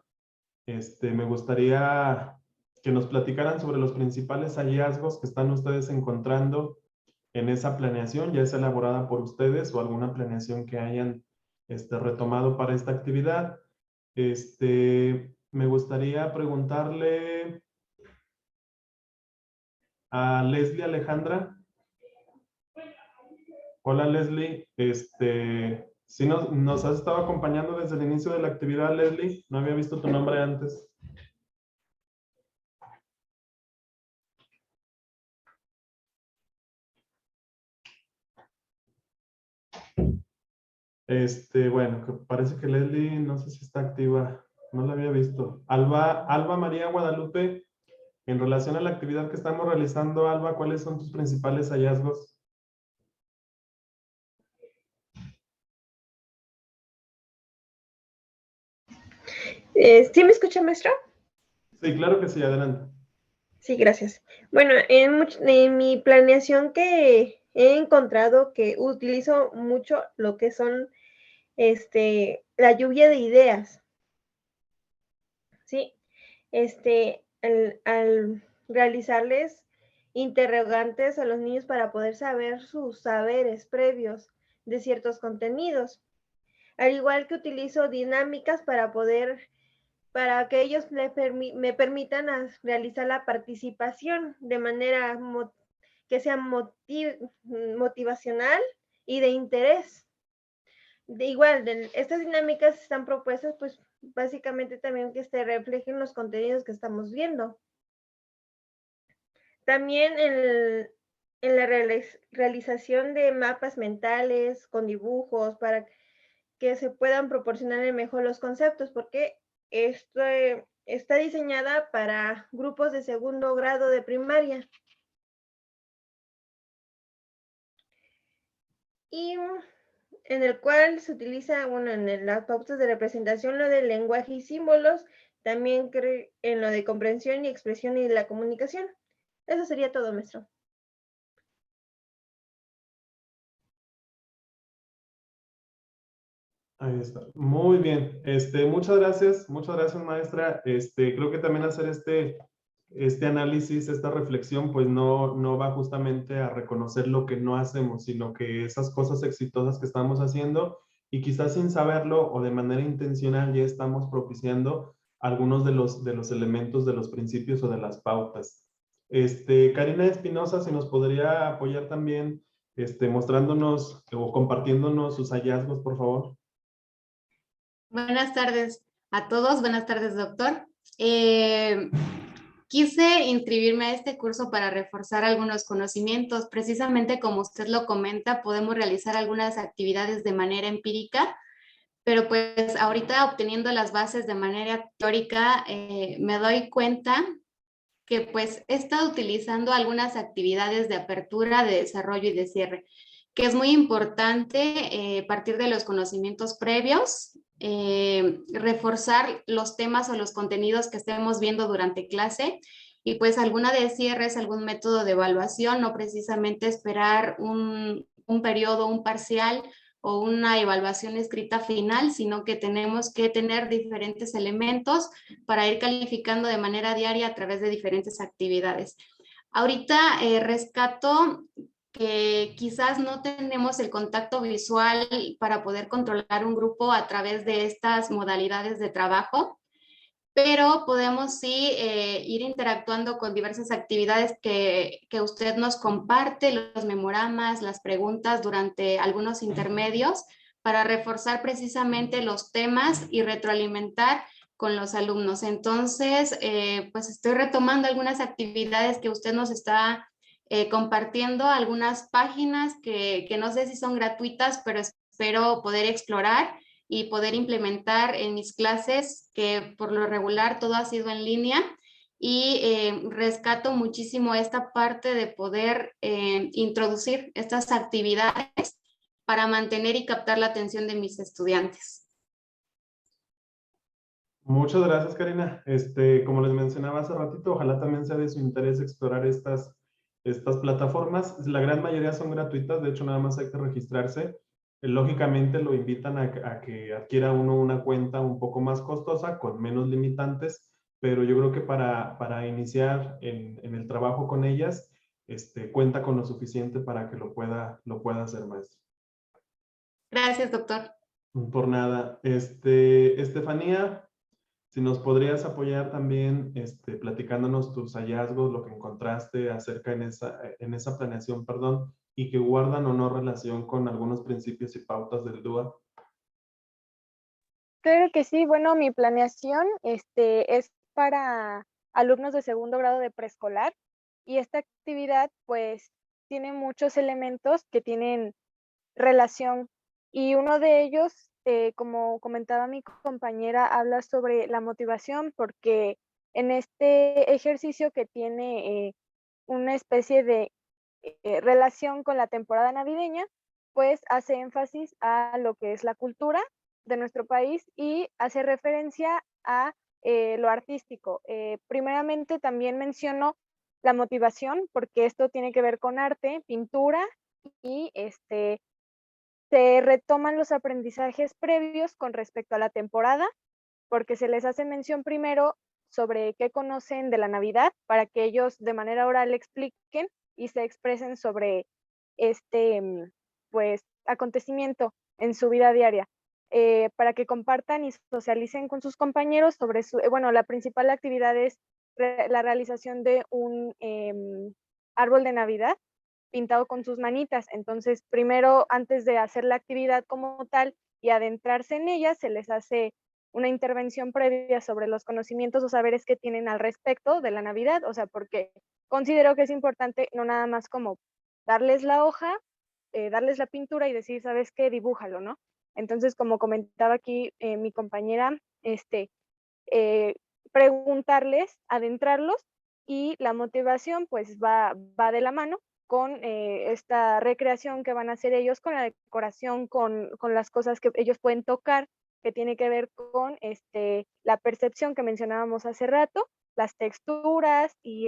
Me gustaría que nos platicaran sobre los principales hallazgos que están ustedes encontrando en esa planeación, ya sea elaborada por ustedes o alguna planeación que hayan retomado para esta actividad. Me gustaría preguntarle a Leslie Alejandra. Hola Leslie, si nos has estado acompañando desde el inicio de la actividad, Leslie, no había visto tu nombre antes. Bueno, que parece que Leslie, no sé si está activa, no la había visto. Alba María Guadalupe, en relación a la actividad que estamos realizando, Alba, ¿cuáles son tus principales hallazgos? ¿Sí me escucha, maestra? Sí, claro que sí, adelante. Sí, gracias. Bueno, en mi planeación que he encontrado que utilizo mucho lo que son la lluvia de ideas. Sí, al realizarles interrogantes a los niños para poder saber sus saberes previos de ciertos contenidos. Al igual que utilizo dinámicas para que ellos me permitan realizar la participación de manera que sea motivacional y de interés. Estas dinámicas están propuestas, pues, básicamente también que reflejen los contenidos que estamos viendo. También en la realización de mapas mentales con dibujos para que se puedan proporcionar mejor los conceptos, porque esto está diseñada para grupos de segundo grado de primaria. Y en el cual se utiliza, bueno, en las pautas de representación, lo del lenguaje y símbolos, también en lo de comprensión y expresión y la comunicación. Eso sería todo, maestro. Ahí está. Muy bien. Muchas gracias, maestra. Creo que también hacer este análisis, esta reflexión, pues no va justamente a reconocer lo que no hacemos, sino que esas cosas exitosas que estamos haciendo y quizás sin saberlo o de manera intencional ya estamos propiciando algunos de los elementos de los principios o de las pautas. Karina Espinosa, si nos podría apoyar también, mostrándonos o compartiéndonos sus hallazgos, por favor. Buenas tardes a todos, buenas tardes, doctor. Quise inscribirme a este curso para reforzar algunos conocimientos. Precisamente como usted lo comenta, podemos realizar algunas actividades de manera empírica, pero pues ahorita obteniendo las bases de manera teórica, me doy cuenta que pues he estado utilizando algunas actividades de apertura, de desarrollo y de cierre, que es muy importante partir de los conocimientos previos, reforzar los temas o los contenidos que estemos viendo durante clase y pues alguna de cierres, algún método de evaluación, no precisamente esperar un periodo, un parcial o una evaluación escrita final, sino que tenemos que tener diferentes elementos para ir calificando de manera diaria a través de diferentes actividades. Ahorita rescato que quizás no tenemos el contacto visual para poder controlar un grupo a través de estas modalidades de trabajo, pero podemos sí ir interactuando con diversas actividades que usted nos comparte, los memoramas, las preguntas durante algunos intermedios para reforzar precisamente los temas y retroalimentar con los alumnos. Entonces, pues estoy retomando algunas actividades que usted nos está compartiendo, algunas páginas que no sé si son gratuitas, pero espero poder explorar y poder implementar en mis clases, que por lo regular todo ha sido en línea, y rescato muchísimo esta parte de poder introducir estas actividades para mantener y captar la atención de mis estudiantes. Muchas gracias, Karina. Como les mencionaba hace ratito, ojalá también sea de su interés explorar estas plataformas. La gran mayoría son gratuitas, de hecho nada más hay que registrarse. Lógicamente lo invitan a que adquiera uno una cuenta un poco más costosa, con menos limitantes, pero yo creo que para iniciar en el trabajo con ellas, cuenta con lo suficiente para que lo pueda hacer, maestro. Gracias, doctor. Por nada. Estefanía, si nos podrías apoyar también platicándonos tus hallazgos, lo que encontraste acerca en esa planeación, perdón, y que guardan o no relación con algunos principios y pautas del DUA. Claro que sí. Bueno, mi planeación es para alumnos de segundo grado de preescolar y esta actividad pues tiene muchos elementos que tienen relación y uno de ellos, como comentaba mi compañera, habla sobre la motivación porque en este ejercicio que tiene una especie de relación con la temporada navideña, pues hace énfasis a lo que es la cultura de nuestro país y hace referencia a lo artístico. Primeramente también menciono la motivación porque esto tiene que ver con arte, pintura y se retoman los aprendizajes previos con respecto a la temporada porque se les hace mención primero sobre qué conocen de la Navidad para que ellos de manera oral expliquen y se expresen sobre pues, acontecimiento en su vida diaria, para que compartan y socialicen con sus compañeros sobre bueno, la principal actividad es la realización de un árbol de Navidad pintado con sus manitas. Entonces, primero, antes de hacer la actividad como tal y adentrarse en ella, se les hace una intervención previa sobre los conocimientos o saberes que tienen al respecto de la Navidad, o sea, porque considero que es importante no nada más como darles la hoja, darles la pintura y decir, ¿sabes qué? Dibújalo, ¿no? Entonces, como comentaba aquí mi compañera, preguntarles, adentrarlos y la motivación pues va de la mano con esta recreación que van a hacer ellos, con la decoración, con las cosas que ellos pueden tocar, que tiene que ver con la percepción que mencionábamos hace rato, las texturas y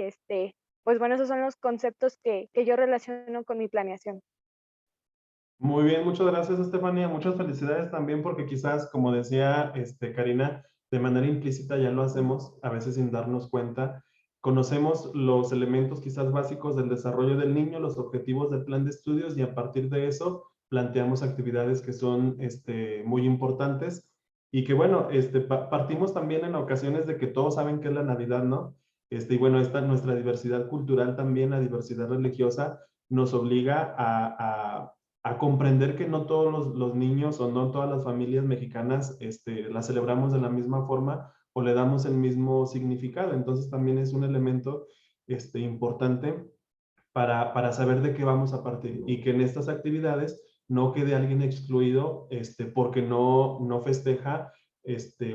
pues bueno, esos son los conceptos que yo relaciono con mi planeación. Muy bien, muchas gracias, Estefanía. Muchas felicidades también porque quizás, como decía Karina, de manera implícita ya lo hacemos, a veces sin darnos cuenta. Conocemos los elementos quizás básicos del desarrollo del niño, los objetivos del plan de estudios y a partir de eso planteamos actividades que son muy importantes y que bueno, partimos también en ocasiones de que todos saben qué es la Navidad, ¿no? Y bueno, nuestra diversidad cultural también, la diversidad religiosa, nos obliga a comprender que no todos los niños o no todas las familias mexicanas la celebramos de la misma forma o le damos el mismo significado. Entonces también es un elemento importante para saber de qué vamos a partir y que en estas actividades no quede alguien excluido porque no festeja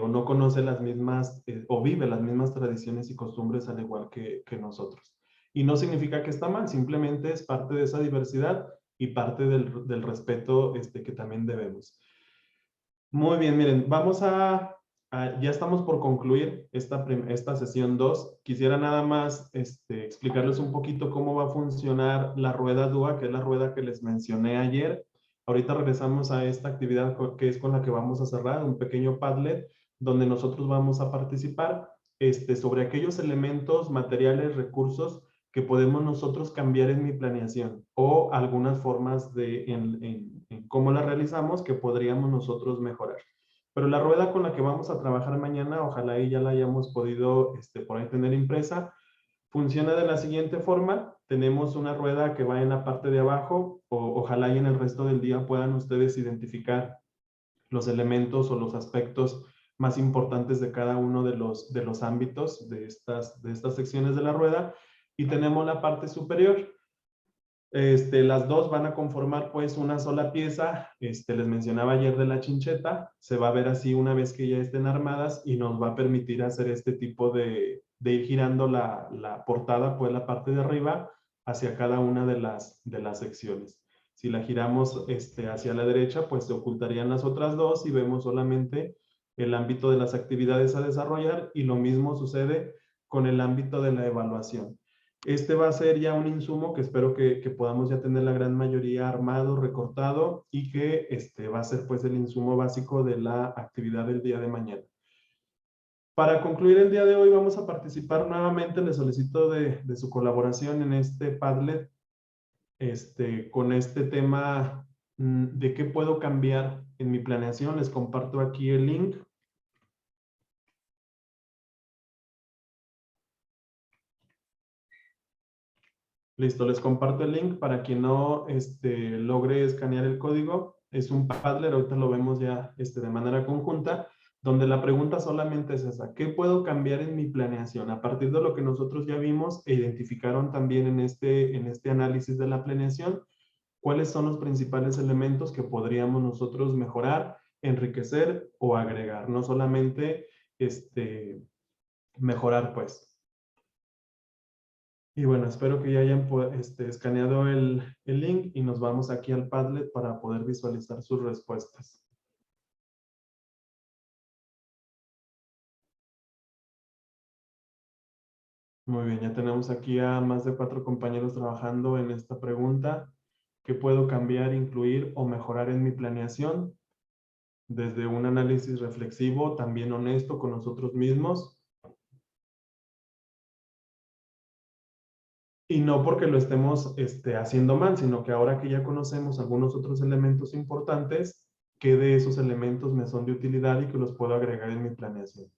o no conoce las mismas o vive las mismas tradiciones y costumbres al igual que nosotros. Y no significa que está mal, simplemente es parte de esa diversidad y parte del respeto que también debemos. Muy bien, miren, ya estamos por concluir esta sesión 2. Quisiera nada más explicarles un poquito cómo va a funcionar la rueda DUA, que es la rueda que les mencioné ayer. Ahorita regresamos a esta actividad que es con la que vamos a cerrar, un pequeño Padlet, donde nosotros vamos a participar sobre aquellos elementos, materiales, recursos que podemos nosotros cambiar en mi planeación o algunas formas en cómo la realizamos que podríamos nosotros mejorar. Pero la rueda con la que vamos a trabajar mañana, ojalá ya la hayamos podido por ahí tener impresa, funciona de la siguiente forma. Tenemos una rueda que va en la parte de abajo, ojalá y en el resto del día puedan ustedes identificar los elementos o los aspectos más importantes de cada uno de los ámbitos de estas secciones de la rueda. Y tenemos la parte superior. Las dos van a conformar pues una sola pieza. Les mencionaba ayer de la chincheta. Se va a ver así una vez que ya estén armadas y nos va a permitir hacer este tipo de ir girando la portada, pues la parte de arriba hacia cada una de las secciones. Si la giramos hacia la derecha, pues se ocultarían las otras dos y vemos solamente el ámbito de las actividades a desarrollar y lo mismo sucede con el ámbito de la evaluación. Este va a ser ya un insumo que espero que podamos ya tener la gran mayoría armado, recortado, y que va a ser pues el insumo básico de la actividad del día de mañana. Para concluir el día de hoy vamos a participar nuevamente. Les solicito de su colaboración en este Padlet, con este tema de qué puedo cambiar en mi planeación. Les comparto aquí el link. Listo, les comparto el link para quien no logre escanear el código. Es un Padlet, ahorita lo vemos ya de manera conjunta, donde la pregunta solamente es esa: ¿qué puedo cambiar en mi planeación? A partir de lo que nosotros ya vimos e identificaron también en este análisis de la planeación, ¿cuáles son los principales elementos que podríamos nosotros mejorar, enriquecer o agregar? No solamente mejorar, pues. Y bueno, espero que ya hayan escaneado el link y nos vamos aquí al Padlet para poder visualizar sus respuestas. Muy bien, ya tenemos aquí a más de 4 compañeros trabajando en esta pregunta. ¿Qué puedo cambiar, incluir o mejorar en mi planeación? Desde un análisis reflexivo, también honesto con nosotros mismos. Y no porque lo estemos haciendo mal, sino que ahora que ya conocemos algunos otros elementos importantes, ¿qué de esos elementos me son de utilidad y que los puedo agregar en mi planeación?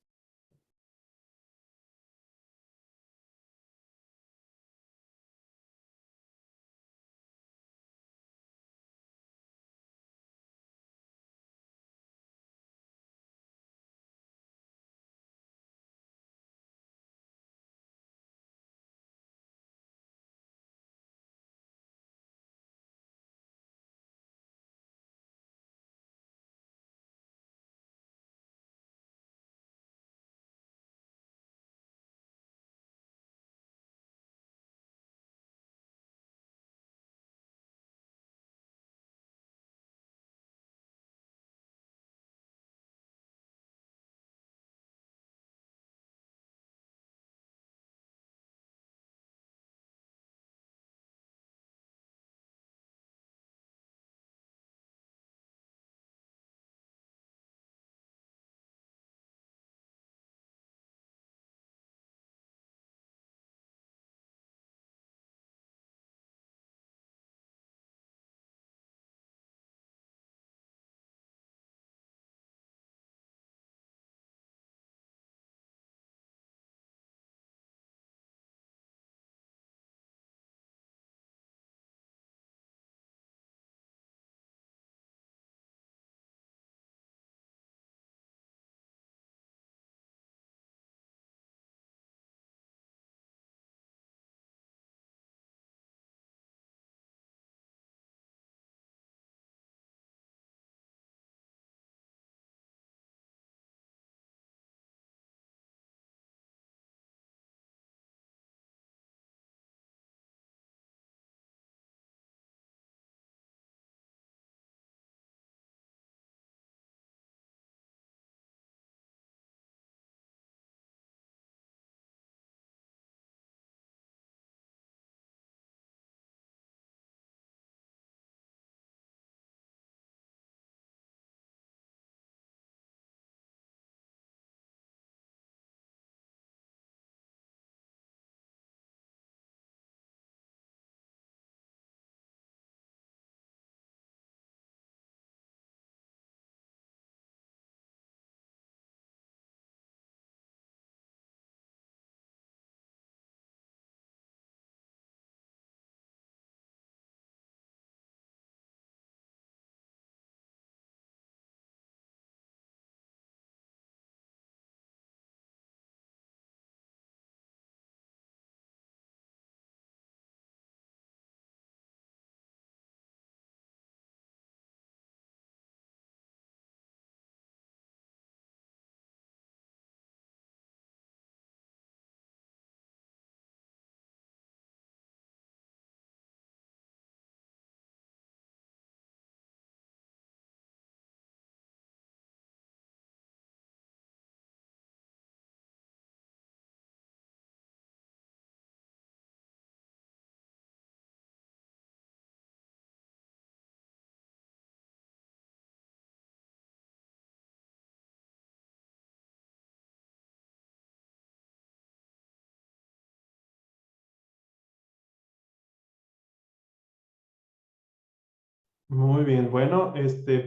Muy bien, bueno,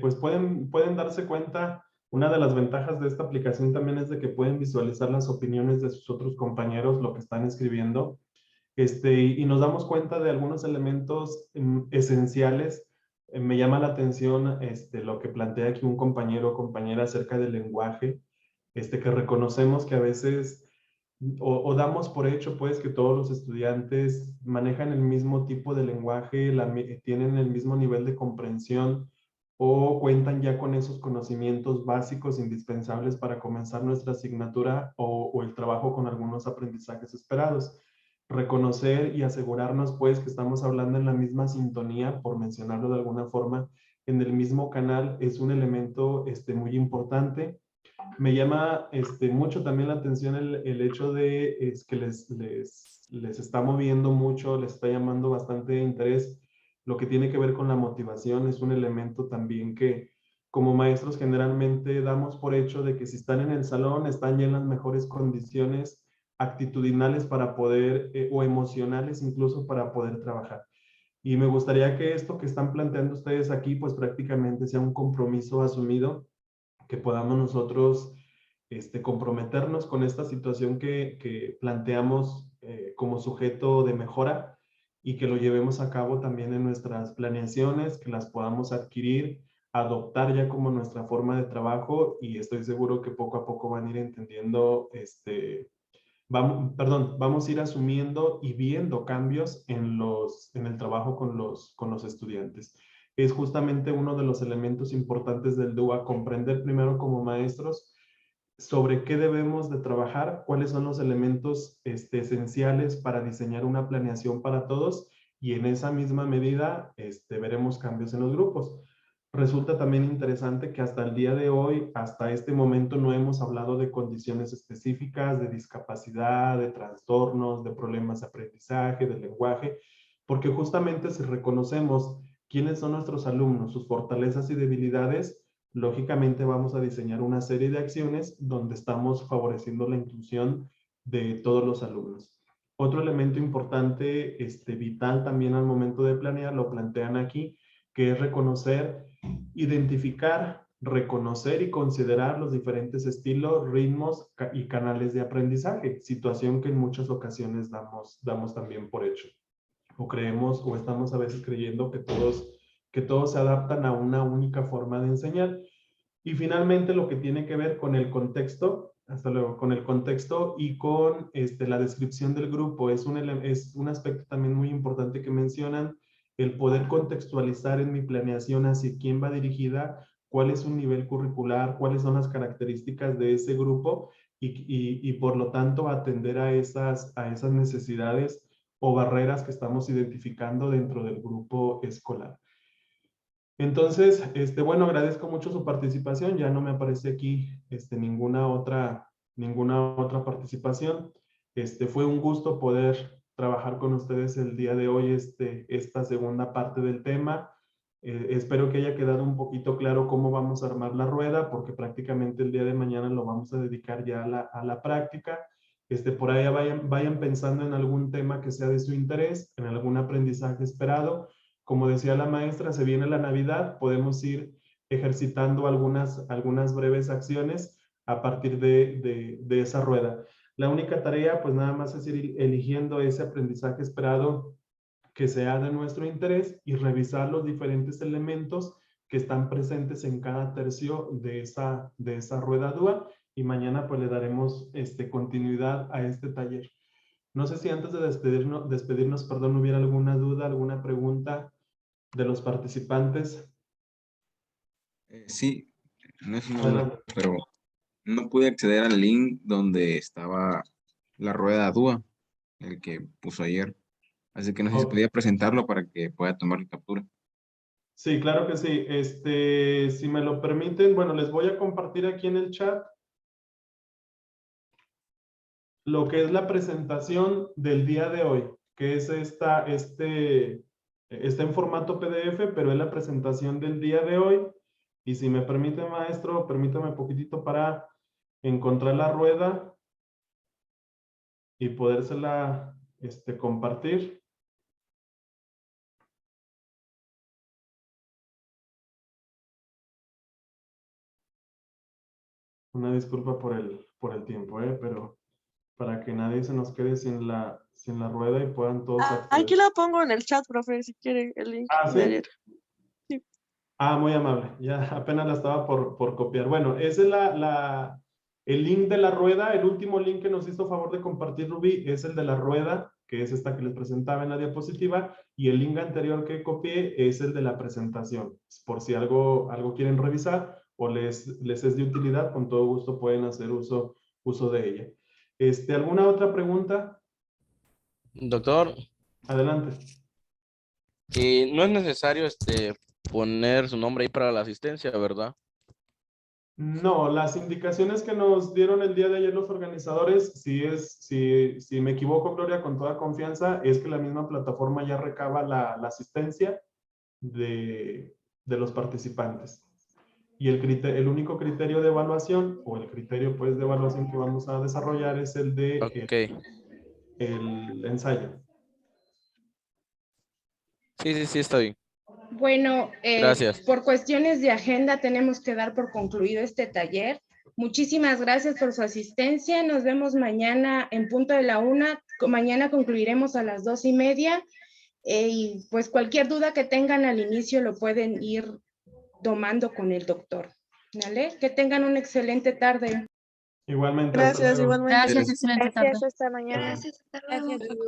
pues pueden darse cuenta, una de las ventajas de esta aplicación también es de que pueden visualizar las opiniones de sus otros compañeros, lo que están escribiendo, y nos damos cuenta de algunos elementos esenciales. Me llama la atención lo que plantea aquí un compañero o compañera acerca del lenguaje, que reconocemos que a veces o damos por hecho pues que todos los estudiantes manejan el mismo tipo de lenguaje, tienen el mismo nivel de comprensión o cuentan ya con esos conocimientos básicos indispensables para comenzar nuestra asignatura o el trabajo con algunos aprendizajes esperados. Reconocer y asegurarnos pues que estamos hablando en la misma sintonía, por mencionarlo de alguna forma, en el mismo canal es un elemento muy importante. Me llama mucho también la atención el hecho de que les está moviendo mucho, les está llamando bastante interés lo que tiene que ver con la motivación. Es un elemento también que como maestros generalmente damos por hecho de que si están en el salón están ya en las mejores condiciones actitudinales para poder, o emocionales incluso para poder trabajar. Y me gustaría que esto que están planteando ustedes aquí, pues prácticamente sea un compromiso asumido, que podamos nosotros comprometernos con esta situación que planteamos como sujeto de mejora y que lo llevemos a cabo también en nuestras planeaciones, que las podamos adquirir, adoptar ya como nuestra forma de trabajo, y estoy seguro que poco a poco van a ir entendiendo, vamos a ir asumiendo y viendo cambios en el trabajo con los estudiantes. Es justamente uno de los elementos importantes del DUA, comprender primero como maestros sobre qué debemos de trabajar, cuáles son los elementos esenciales para diseñar una planeación para todos, y en esa misma medida veremos cambios en los grupos. Resulta también interesante que hasta el día de hoy, hasta este momento, no hemos hablado de condiciones específicas, de discapacidad, de trastornos, de problemas de aprendizaje, de lenguaje, porque justamente si reconocemos quiénes son nuestros alumnos, sus fortalezas y debilidades, lógicamente vamos a diseñar una serie de acciones donde estamos favoreciendo la inclusión de todos los alumnos. Otro elemento importante, vital también al momento de planear, lo plantean aquí, que es reconocer, identificar, reconocer y considerar los diferentes estilos, ritmos y canales de aprendizaje, situación que en muchas ocasiones damos también por hecho. O creemos o estamos a veces creyendo que todos se adaptan a una única forma de enseñar. Y finalmente lo que tiene que ver con el contexto, hasta luego, con el contexto y con la descripción del grupo, es un aspecto también muy importante que mencionan, el poder contextualizar en mi planeación hacia quién va dirigida, cuál es su nivel curricular, cuáles son las características de ese grupo y por lo tanto atender a esas necesidades o barreras que estamos identificando dentro del grupo escolar. Entonces, bueno, agradezco mucho su participación. Ya no me aparece aquí ninguna otra participación. Fue un gusto poder trabajar con ustedes el día de hoy, esta segunda parte del tema. Espero que haya quedado un poquito claro cómo vamos a armar la rueda, porque prácticamente el día de mañana lo vamos a dedicar ya a la práctica. Por ahí vayan pensando en algún tema que sea de su interés, en algún aprendizaje esperado. Como decía la maestra, se viene la Navidad, podemos ir ejercitando algunas breves acciones a partir de esa rueda. La única tarea, pues nada más es ir eligiendo ese aprendizaje esperado que sea de nuestro interés y revisar los diferentes elementos que están presentes en cada tercio de esa rueda DUA, y mañana pues le daremos continuidad a este taller. No sé si antes de despedirnos, perdón, hubiera alguna duda, alguna pregunta de los participantes. Sí, no es una duda, Adelante. pero no pude acceder al link donde estaba la rueda DUA, el que puso ayer. Así que no sé si podía presentarlo para que pueda tomar captura. Sí, claro que sí. Si me lo permiten, bueno, les voy a compartir aquí en el chat lo que es la presentación del día de hoy, que es está en formato PDF, pero es la presentación del día de hoy. Y si me permite, maestro, permítame un poquitito para encontrar la rueda y podérsela compartir. Una disculpa por el tiempo, pero para que nadie se nos quede sin la rueda y puedan todos Aquí acceder. la pongo en el chat, profe, si quiere el link Ah, de ¿sí? ayer. Sí. Muy amable. Ya apenas la estaba por copiar. Bueno, ese es el link de la rueda. El último link que nos hizo favor de compartir Rubí es el de la rueda, que es esta que les presentaba en la diapositiva, y el link anterior que copié es el de la presentación. Por si algo quieren revisar o les es de utilidad, con todo gusto pueden hacer uso de ella. ¿Alguna otra pregunta? Doctor, Adelante. no es necesario poner su nombre ahí para la asistencia, ¿verdad? No, las indicaciones que nos dieron el día de ayer los organizadores, si me equivoco, Gloria, con toda confianza, es que la misma plataforma ya recaba la asistencia de los participantes. Y el único criterio de evaluación, o el criterio pues de evaluación que vamos a desarrollar es el de Ok. el ensayo. Sí, está bien. Bueno, Gracias. por cuestiones de agenda tenemos que dar por concluido este taller. Muchísimas gracias por su asistencia. Nos vemos mañana en punto de la 1. Mañana concluiremos a las 2:30. Y pues cualquier duda que tengan al inicio lo pueden ir tomando con el doctor. ¿Vale? Que tengan una excelente tarde. Igualmente. Gracias, igualmente. Gracias, excelente tarde. Gracias, hasta mañana. Gracias, hasta luego.